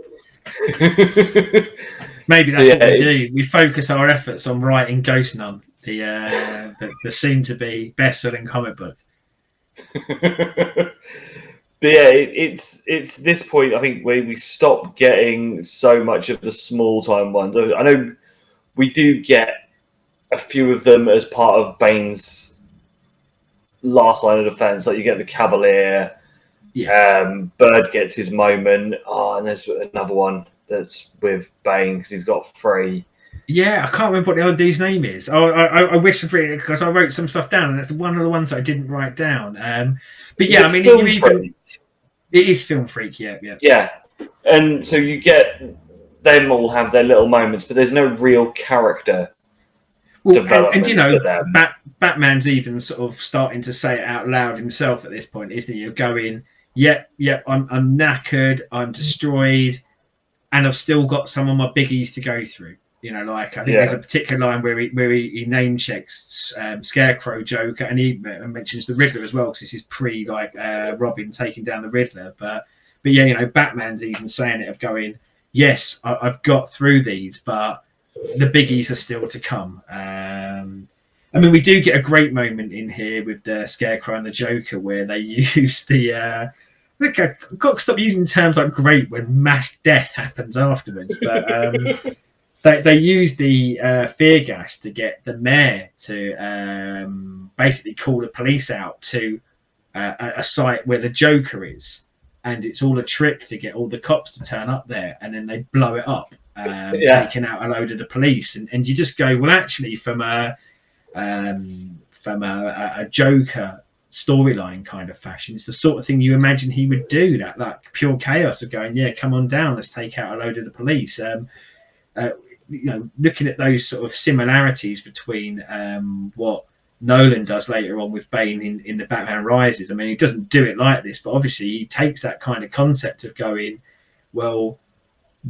Maybe that's what we do. We focus our efforts on writing Ghost Nun, the soon to be best selling comic book. But yeah, it's this point I think where we stop getting so much of the small time ones. I know we do get a few of them as part of Bane's last line of defense. Like you get the Cavalier, Bird gets his moment. And there's another one that's with Bane because he's got 3. Yeah, I can't remember what the old dude's name is. I wish because I wrote some stuff down, and it's one of the ones that I didn't write down. But yeah, I mean, it is Film Freak. Yeah. And so you get them all have their little moments, but there's no real character development. And Batman's even sort of starting to say it out loud himself at this point, isn't he? You're going, yep, I'm knackered, I'm destroyed, and I've still got some of my biggies to go through. I think there's a particular line where he name checks Scarecrow, Joker, and he mentions the Riddler as well, because this is pre Robin taking down the Riddler. But yeah, Batman's even saying it of going, yes, I've got through these, but the biggies are still to come. I mean, we do get a great moment in here with the Scarecrow and the Joker where they use the. I think I've got to stop using terms like great when mass death happens afterwards, but. They use the fear gas to get the mayor to basically call the police out to a site where the Joker is, and it's all a trick to get all the cops to turn up there, and then they blow it up, taking out a load of the police, and you just go, well, actually, from a Joker storyline kind of fashion, it's the sort of thing you imagine he would do. That like pure chaos of going, yeah, come on down, let's take out a load of the police. Looking at those sort of similarities between what Nolan does later on with Bane in the Batman Rises. I mean, he doesn't do it like this, but obviously he takes that kind of concept of going, well,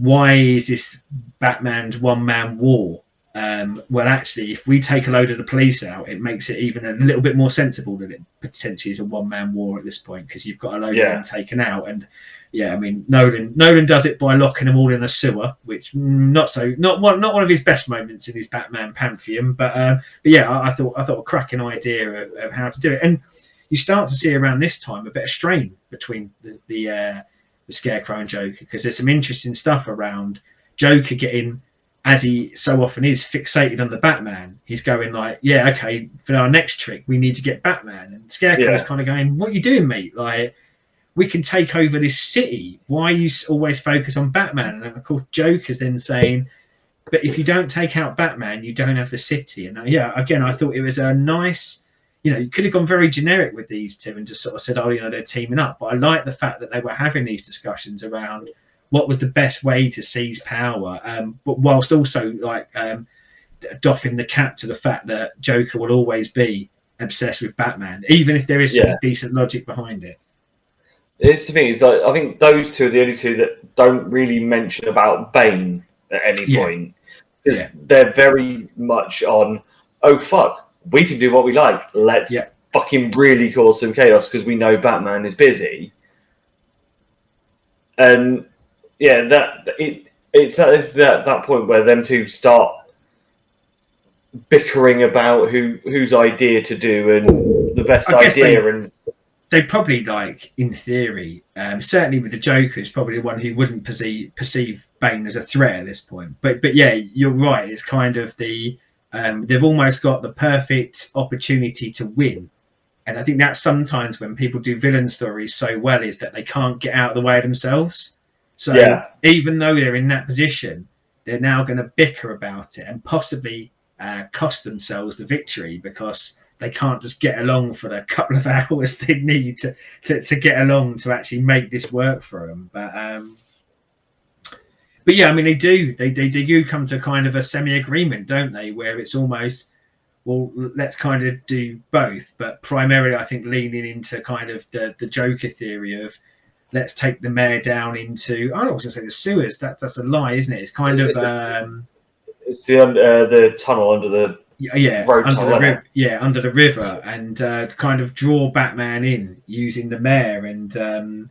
why is this Batman's one-man war? Well, actually, if we take a load of the police out, it makes it even a little bit more sensible that it potentially is a one-man war at this point, because you've got a load of them taken out. And yeah, I mean, Nolan does it by locking them all in a sewer, which not one of his best moments in his Batman pantheon. But yeah, I thought a cracking idea of how to do it. And you start to see around this time a bit of strain between the Scarecrow and Joker, because there's some interesting stuff around Joker getting, as he so often is, fixated on the Batman. He's going like, yeah, okay, for our next trick, we need to get Batman. And Scarecrow's kind of going, what are you doing, mate? Like, we can take over this city. Why you always focus on Batman? And of course, Joker's then saying, but if you don't take out Batman, you don't have the city. And yeah, again, I thought it was a nice, you could have gone very generic with these two and just sort of said, oh, they're teaming up. But I like the fact that they were having these discussions around what was the best way to seize power, but whilst also like doffing the cap to the fact that Joker will always be obsessed with Batman, even if there is some decent logic behind it. It's the thing is, I think those two are the only two that don't really mention about Bane at any point, because they're very much on, oh fuck, we can do what we like. Let's fucking really cause some chaos because we know Batman is busy. And yeah, it's at that point where them two start bickering about whose idea to do and the best idea. And they probably, like, in theory, certainly with the Joker, is probably the one who wouldn't perceive Bane as a threat at this point. But yeah, you're right. It's kind of the they've almost got the perfect opportunity to win. And I think that's sometimes when people do villain stories so well, is that they can't get out of the way of themselves. So Yeah. even though they're in that position, they're now going to bicker about it and possibly cost themselves the victory because they can't just get along for the couple of hours they need to get along to actually make this work for them. But yeah, I mean, they do come to kind of a semi-agreement, don't they? Where it's almost, well, let's kind of do both, but primarily I think leaning into kind of the Joker theory of let's take the mayor down into, I don't want to say the sewers. That's a lie, isn't it? It's kind of it's the tunnel under the road under tunnel, the river, under the river, and kind of draw Batman in using the mayor. And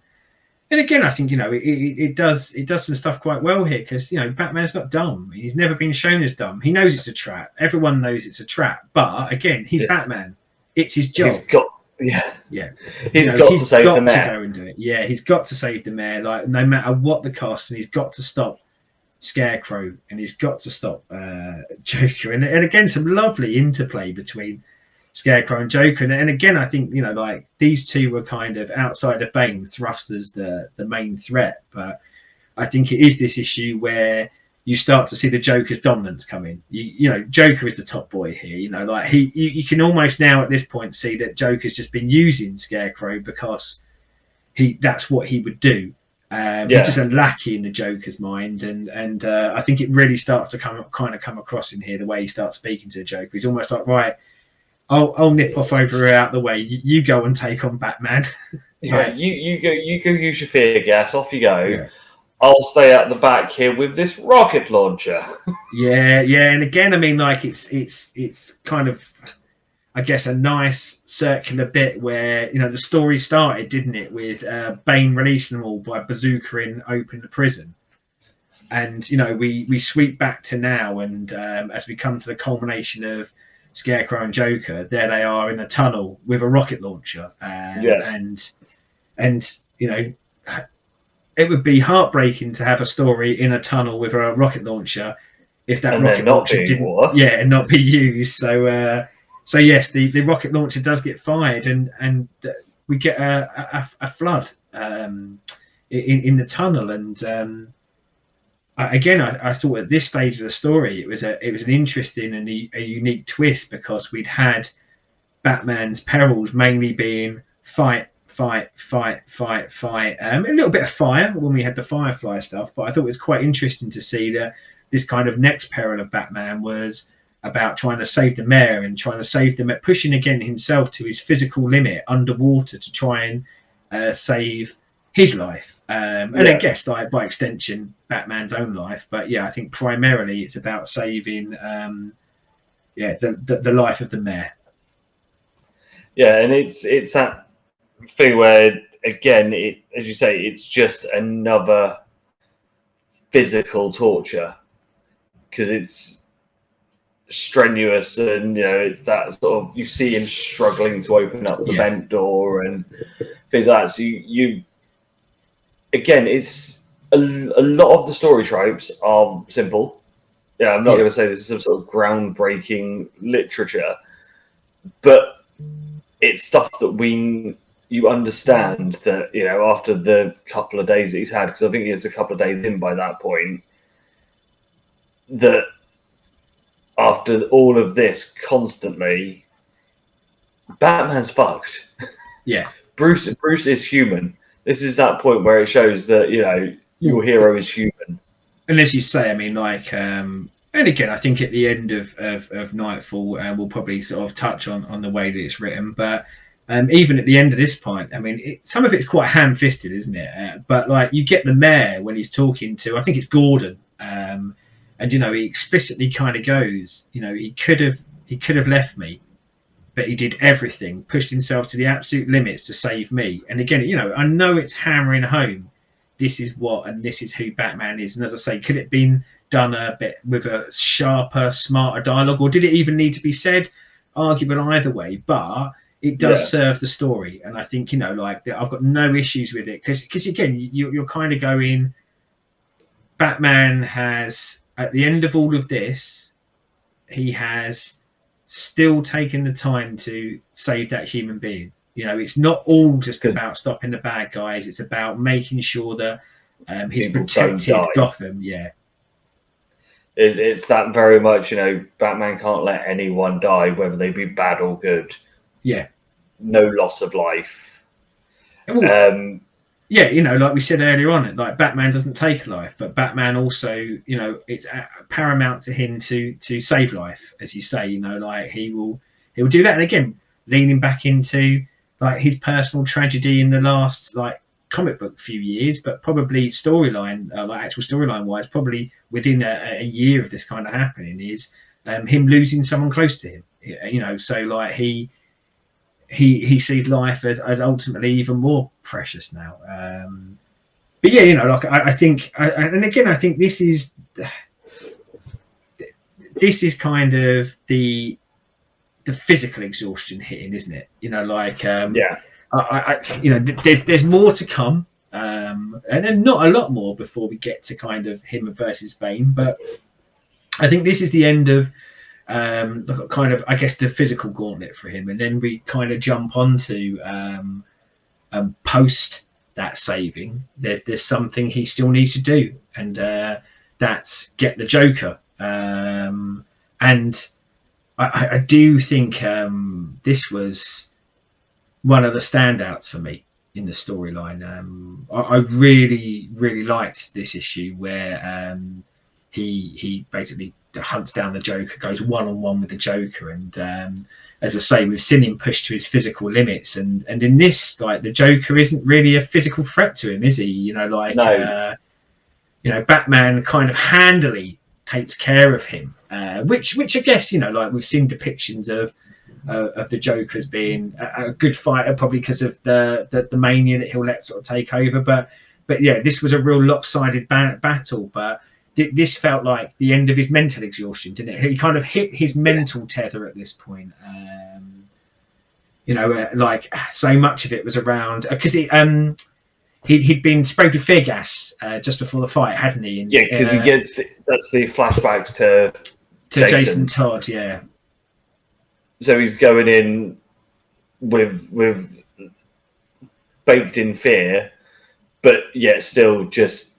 again, I think it does some stuff quite well here because Batman's not dumb. He's never been shown as dumb. He knows it's a trap. Everyone knows it's a trap. But again, he's Batman. It's his job. He's got He's got to save the mayor. Go and do it. Yeah, he's got to save the mayor, like no matter what the cost, and he's got to stop Scarecrow, and he's got to stop Joker, and again some lovely interplay between Scarecrow and Joker, and again I think like these two were kind of outside of Bane thrust as the main threat, but I think it is this issue where you start to see the Joker's dominance come in. Joker is the top boy here. Like you can almost now at this point see that Joker's just been using Scarecrow because that's what he would do. He's just a lackey in the Joker's mind, and I think it really starts to come across in here the way he starts speaking to the Joker. He's almost like, right, I'll nip off over out the way. You go and take on Batman. Yeah, you go use your fear gas. Off you go. Yeah. I'll stay at the back here with this rocket launcher. yeah, and again, I mean, like it's kind of, I guess, a nice circular bit where the story started, didn't it, with Bane releasing them all by bazookaing open the prison, and we sweep back to now, and as we come to the culmination of Scarecrow and Joker, there they are in a tunnel with a rocket launcher, and it would be heartbreaking to have a story in a tunnel with a rocket launcher if that rocket launcher didn't, not be used. So yes, the rocket launcher does get fired, and we get a flood in the tunnel. And I thought at this stage of the story it was an interesting and a unique twist because we'd had Batman's perils mainly being fight, a little bit of fire when we had the Firefly stuff, but I thought it was quite interesting to see that this kind of next peril of Batman was about trying to save the mayor and trying to save them, pushing again himself to his physical limit underwater to try and save his life, and I guess like by extension Batman's own life. But I think primarily it's about saving the life of the mayor. And it's that thing where again, as you say, it's just another physical torture because it's strenuous, and that sort of, you see him struggling to open up the vent door and things like that. So you again, it's a lot of the story tropes are simple. I'm not going to say this is some sort of groundbreaking literature, but it's stuff that you understand that, after the couple of days that he's had, because I think he's a couple of days in by that point, that after all of this constantly, Batman's fucked. Yeah. Bruce is human. This is that point where it shows that, your hero is human. And as you say, I mean, like, and again, I think at the end of Nightfall, we'll probably sort of touch on the way that it's written, but even at the end of this point, I mean, some of it's quite ham-fisted, isn't it? But like, you get the mayor when he's talking to, I think it's Gordon, and he explicitly kind of goes, he could have left me, but he did everything, pushed himself to the absolute limits to save me. And again, I know it's hammering home, this is what and this is who Batman is. And as I say, could it been done a bit with a sharper, smarter dialogue, or did it even need to be said? Arguable either way, but it does serve the story, and I think like I've got no issues with it because again, you're kind of going, Batman has, at the end of all of this, he has still taken the time to save that human being. It's not all just about stopping the bad guys. It's about making sure that He's people don't protected die. Gotham. Yeah. It's that very much, Batman can't let anyone die, whether they be bad or good. Yeah. No loss of life. Well, yeah, like we said earlier on, like Batman doesn't take life, but Batman also, it's paramount to him to save life, as you say. Like he'll do that, and again, leaning back into like his personal tragedy in the last like comic book few years, but probably storyline, like actual storyline wise, probably within a year of this kind of happening, is him losing someone close to him. So like he sees life as ultimately even more precious now. But yeah, like I think, and again, I think this is kind of the physical exhaustion hitting, isn't it? Like Yeah. there's more to come, and then not a lot more before we get to kind of him versus Bane. But I think this is the end of kind of, I guess, the physical gauntlet for him, and then we kind of jump onto post that saving. There's something he still needs to do, and that's get the Joker. And I do think this was one of the standouts for me in the storyline. I really, really liked this issue where he basically hunts down the Joker, goes one-on-one with the Joker, and as I say, we've seen him pushed to his physical limits, and in this, like, the Joker isn't really a physical threat to him, is he? No. Batman kind of handily takes care of him, which I guess, like we've seen depictions of the Joker as being a good fighter, probably because of the mania that he'll let sort of take over. But yeah, this was a real lopsided battle. But this felt like the end of his mental exhaustion, didn't it? He kind of hit his mental tether at this point. Like so much of it was around because he'd been sprayed with fear gas just before the fight, hadn't he? And, yeah, because he gets that's the flashbacks to Jason Todd. Yeah. So he's going in with baked in fear, but yet still just,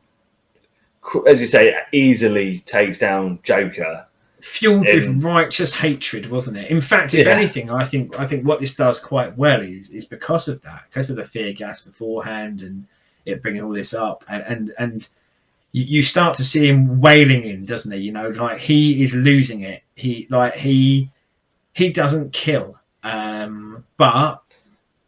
as you say, easily takes down Joker. Fueled with righteous hatred, wasn't it? In fact, if anything, I think what this does quite well is because of that, because of the fear gas beforehand and it bringing all this up, and you start to see him wailing in, doesn't he? Like he is losing it. He doesn't kill, but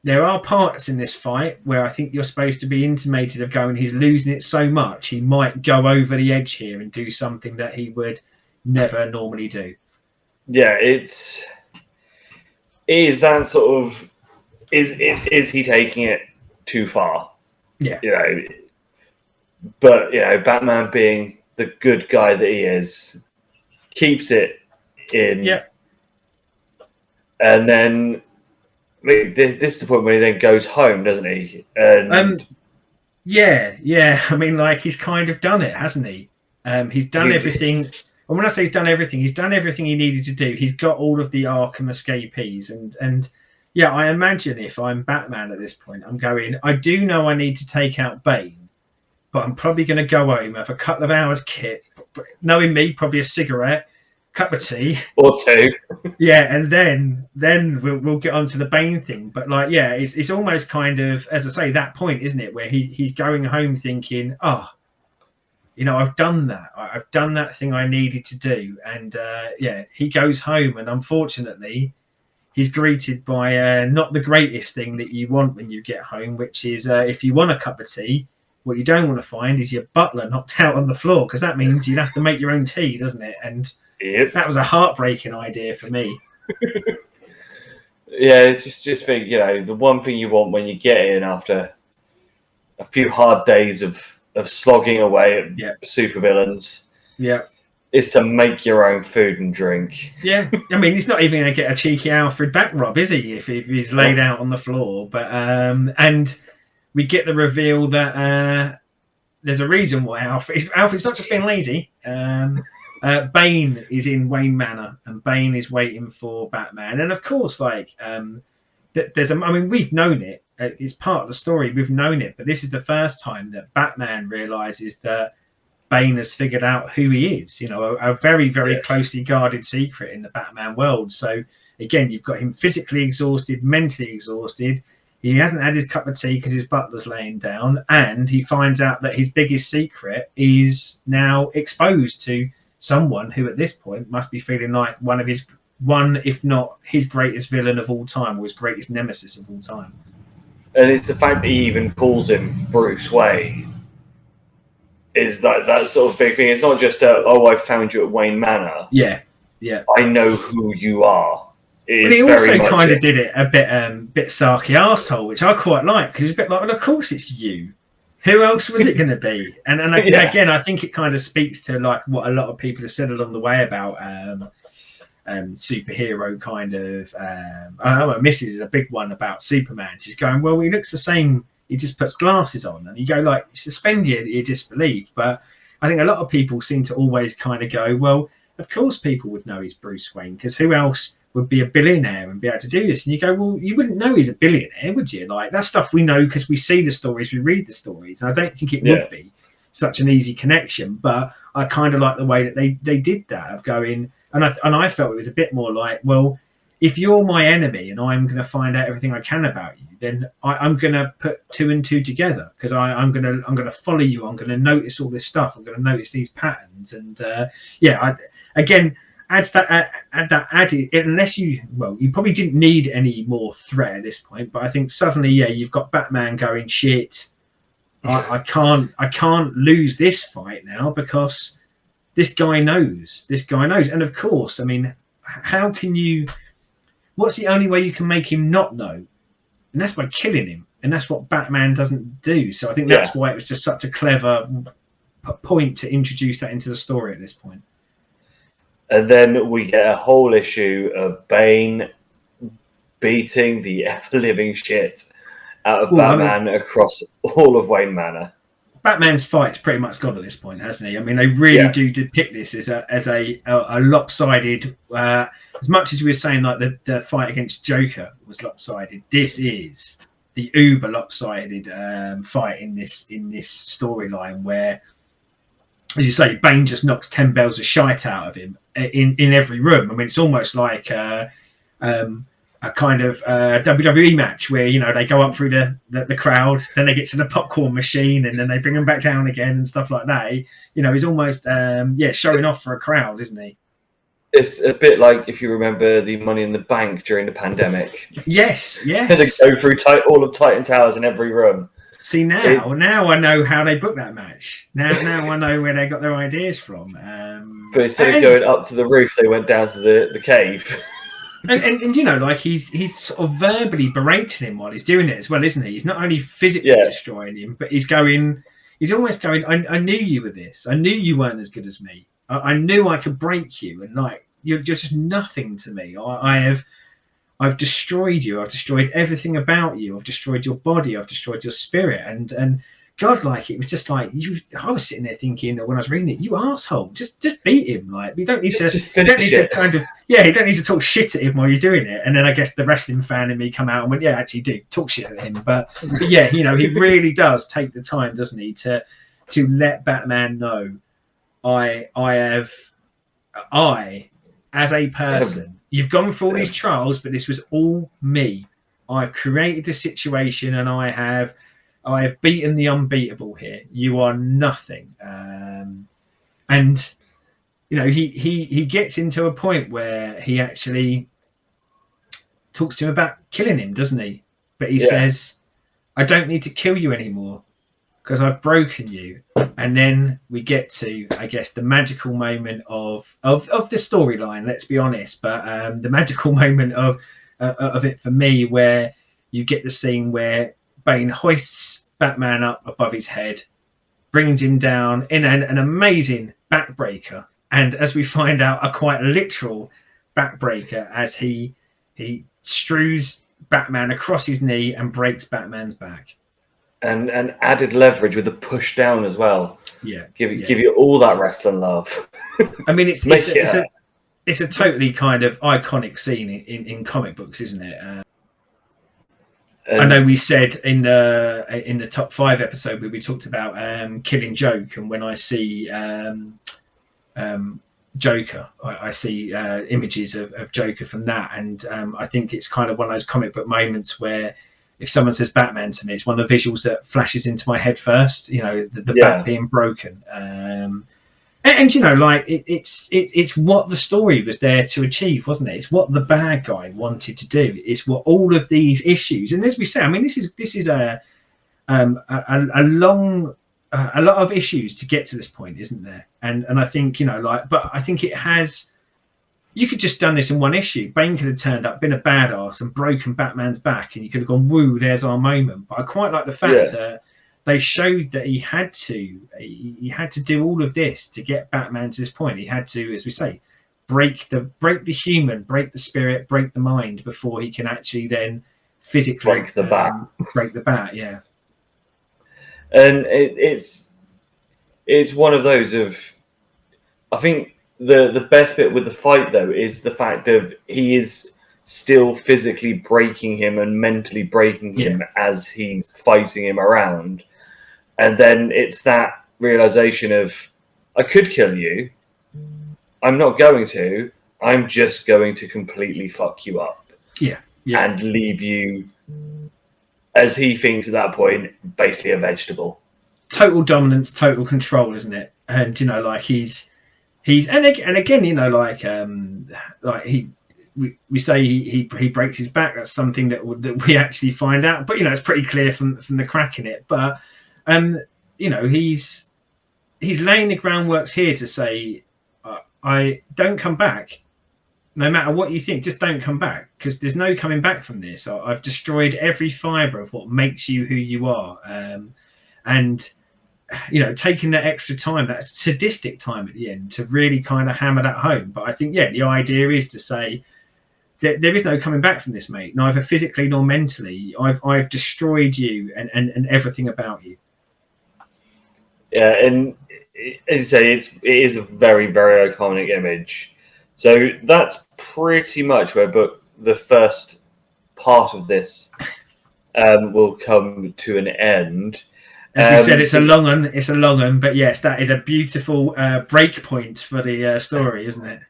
there are parts in this fight where I think you're supposed to be intimated of going, he's losing it so much he might go over the edge here and do something that he would never normally do. Yeah, is that sort of is he taking it too far? Yeah, but Batman being the good guy that he is, keeps it in. Yeah. And then this is the point where he then goes home, doesn't he? And yeah. I mean, like, he's kind of done it, hasn't he? He's done everything. And when I say he's done everything he needed to do. He's got all of the Arkham escapees, and yeah, I imagine if I'm Batman at this point, I'm going, I do know I need to take out Bane, but I'm probably going to go home, have a couple of hours kit, knowing me, probably a cigarette, cup of tea or two. Yeah, and then we'll get on to the Bane thing. But like, yeah, it's almost kind of, as I say, that point, isn't it, where he's going home thinking, I've done that. I've done that thing I needed to do. And he goes home, and unfortunately, he's greeted by not the greatest thing that you want when you get home, which is if you want a cup of tea, what you don't want to find is your butler knocked out on the floor, because that means you'd have to make your own tea, doesn't it? And that was a heartbreaking idea for me. Yeah, just think, the one thing you want when you get in after a few hard days of slogging away at supervillains, is to make your own food and drink. Yeah, I mean, he's not even going to get a cheeky Alfred back rub, is he, if he's laid out on the floor? But and we get the reveal that there's a reason why Alfred's not just being lazy. Bane is in Wayne Manor, and Bane is waiting for Batman, and of course, like there's I mean, we've known it. It's part of the story. We've known it, but this is the first time that Batman realizes that Bane has figured out who he is. You know, a very, very closely guarded secret in the Batman world. So again, you've got him physically exhausted, mentally exhausted. He hasn't had his cup of tea because his butler's laying down, and he finds out that his biggest secret is now exposed to someone who, at this point, must be feeling like one, if not his greatest villain of all time, or his greatest nemesis of all time. And it's the fact that he even calls him Bruce Wayne. Is that sort of big thing? It's not just I found you at Wayne Manor. Yeah. I know who you are. But he also kind of did it a bit sarky arsehole, which I quite like, because it's a bit like, well, of course it's you. Who else was it going to be? And again, I think it kind of speaks to like what a lot of people have said along the way about superhero kind of. I know my missus is a big one about Superman. She's going, well, he looks the same. He just puts glasses on, and you go like, suspend your disbelief. But I think a lot of people seem to always kind of go, well, of course people would know he's Bruce Wayne, because who else would be a billionaire and be able to do this? And you go, well, you wouldn't know he's a billionaire, would you? Like, that's stuff we know because we see the stories, we read the stories. And I don't think it would be such an easy connection, but I kind of like the way that they did that, of going, and I felt it was a bit more like, well, if you're my enemy and I'm going to find out everything I can about you, then I'm going to put two and two together, because I'm going to follow you. I'm going to notice all this stuff. I'm going to notice these patterns. And again, unless you probably didn't need any more threat at this point, but I think suddenly, you've got Batman going, shit, I can't lose this fight now, because this guy knows. And of course, I mean, how can you? What's the only way you can make him not know? And that's by killing him. And that's what Batman doesn't do. So I think that's why it was just such a clever point to introduce that into the story at this point. And then we get a whole issue of Bane beating the ever-living shit out of Batman across all of Wayne Manor. Batman's fight's pretty much gone at this point, hasn't he? I mean, they really do depict this as a lopsided. As much as we were saying, like the fight against Joker was lopsided, this is the uber lopsided fight in this storyline, where, as you say, Bane just knocks 10 bells of shite out of him in every room. I mean, it's almost like a kind of WWE match where, they go up through the crowd, then they get to the popcorn machine, and then they bring them back down again and stuff like that. He's almost showing off for a crowd, isn't he? It's a bit like, if you remember, the Money in the Bank during the pandemic. Yes. They go through all of Titan Towers in every room. See, now I know how they booked that match. Now I know where they got their ideas from. But instead of going up to the roof, they went down to the cave. And like he's sort of verbally berating him while he's doing it as well, isn't he? He's not only physically destroying him, but he's almost going, I knew you were this. I knew you weren't as good as me. I knew I could break you, and like you're just nothing to me. I've destroyed you. I've destroyed everything about you. I've destroyed your body. I've destroyed your spirit. And God, like, it was just like I was sitting there thinking when I was reading it, you asshole, just beat him. Like, we don't need to. You don't need to talk shit at him while you're doing it. And then I guess the wrestling fan in me come out and went, actually do talk shit at him. But he really does take the time, doesn't he, to let Batman know, I as a person, you've gone through all these trials, but this was all me. I've created this situation, and I have beaten the unbeatable here. You are nothing. And he gets into a point where he actually talks to him about killing him, doesn't he? But he says, I don't need to kill you anymore because I've broken you. And then we get to, I guess, the magical moment of the storyline, let's be honest, but the magical moment of it for me, where you get the scene where Bane hoists Batman up above his head, brings him down in an amazing backbreaker, and as we find out, a quite literal backbreaker, as he strews Batman across his knee and breaks Batman's back. And added leverage with the push down as well. Give you all that wrestling love. I mean, it's a totally kind of iconic scene in comic books, isn't it? I know we said in the top 5 episode where we talked about Killing Joke, and when I see Joker, I see images of Joker from that, and I think it's kind of one of those comic book moments where if someone says Batman to me, it's one of the visuals that flashes into my head first. The bat being broken. And like it's what the story was there to achieve, wasn't it? It's what the bad guy wanted to do. It's what all of these issues, and as we say, I mean, this is a long, a lot of issues to get to this point, isn't there? And I think but I think it has. You could just done this in one issue. Bane could have turned up, been a badass, and broken Batman's back, and you could have gone, "Woo, there's our moment." But I quite like the fact that they showed that he had to do all of this to get Batman to this point. He had to, as we say, break the human, break the spirit, break the mind before he can actually then physically break the bat. Break the bat, yeah. And it's one of those of, I think the best bit with the fight though is the fact of he is still physically breaking him and mentally breaking him as he's fighting him around. And then it's that realization of, I could kill you. I'm not going to. I'm just going to completely fuck you up. Yeah. And leave you, as he thinks at that point, basically a vegetable. Total dominance, total control, isn't it? And he's and again, we say he breaks his back. That's something that we actually find out. But it's pretty clear from the crack in it. But he's laying the groundworks here to say, I don't come back. No matter what you think, just don't come back, because there's no coming back from this. I've destroyed every fibre of what makes you who you are. And taking that extra time, that sadistic time at the end, to really kind of hammer that home. But I think, the idea is to say that there is no coming back from this, mate, neither physically nor mentally. I've destroyed you and everything about you. Yeah, and as you say, it is a very, very iconic image. So that's pretty much where the first part of this will come to an end. As we said, it's a long one, but yes, that is a beautiful break point for the story, isn't it?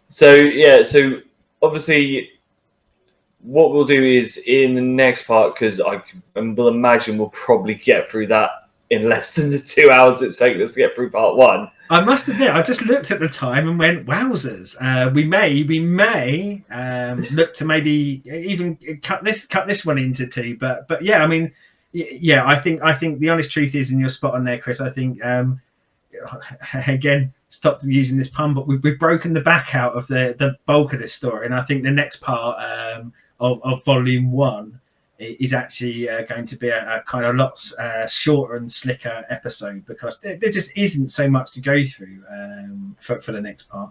So obviously what we'll do is in the next part, because I will imagine we'll probably get through that in less than the 2 hours it's taken us to get through part 1. I must admit, I just looked at the time and went, "Wowzers!" We may look to maybe even cut this one into 2. But yeah, I mean, yeah, I think the honest truth is, and you're spot on there, Chris. I think again, stop using this pun, but we've broken the back out of the bulk of this story, and I think the next part of Volume 1 is actually going to be a kind of lots shorter and slicker episode, because there just isn't so much to go through for the next part.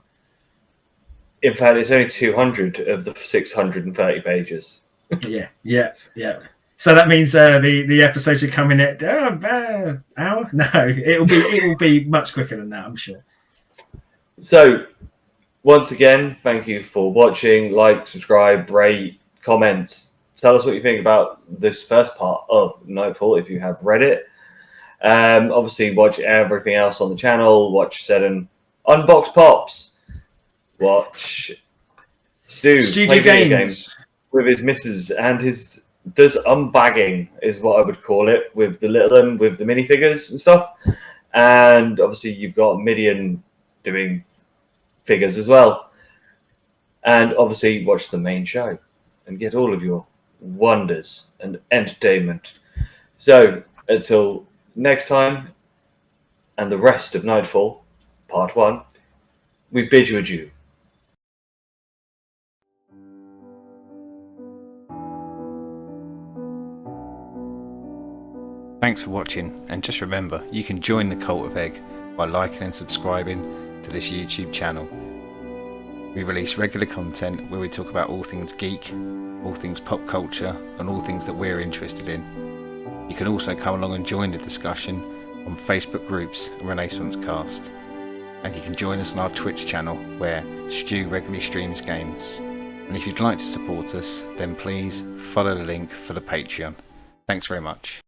In fact, it's only 200 of the 630 pages. Yeah. So that means the episodes are coming at hour? No, it will be much quicker than that, I'm sure. So once again, thank you for watching. Like, subscribe, rate, comments. Tell us what you think about this first part of Nightfall if you have read it. Obviously, watch everything else on the channel. Watch Seddon Unbox Pops. Watch Stu play video games with his missus and does unbagging is what I would call it, with the little one, with the minifigures and stuff. And obviously, you've got Midian doing figures as well. And obviously, watch the main show and get all of your wonders and entertainment. So until next time, and the rest of Nightfall Part 1, we bid you adieu. Thanks for watching, and just remember, you can join the Cult of Egg by liking and subscribing to this YouTube channel. We release regular content where we talk about all things geek, all things pop culture, and all things that we're interested in. You can also come along and join the discussion on Facebook groups and Renaissance Cast. And you can join us on our Twitch channel where Stu regularly streams games. And if you'd like to support us, then please follow the link for the Patreon. Thanks very much.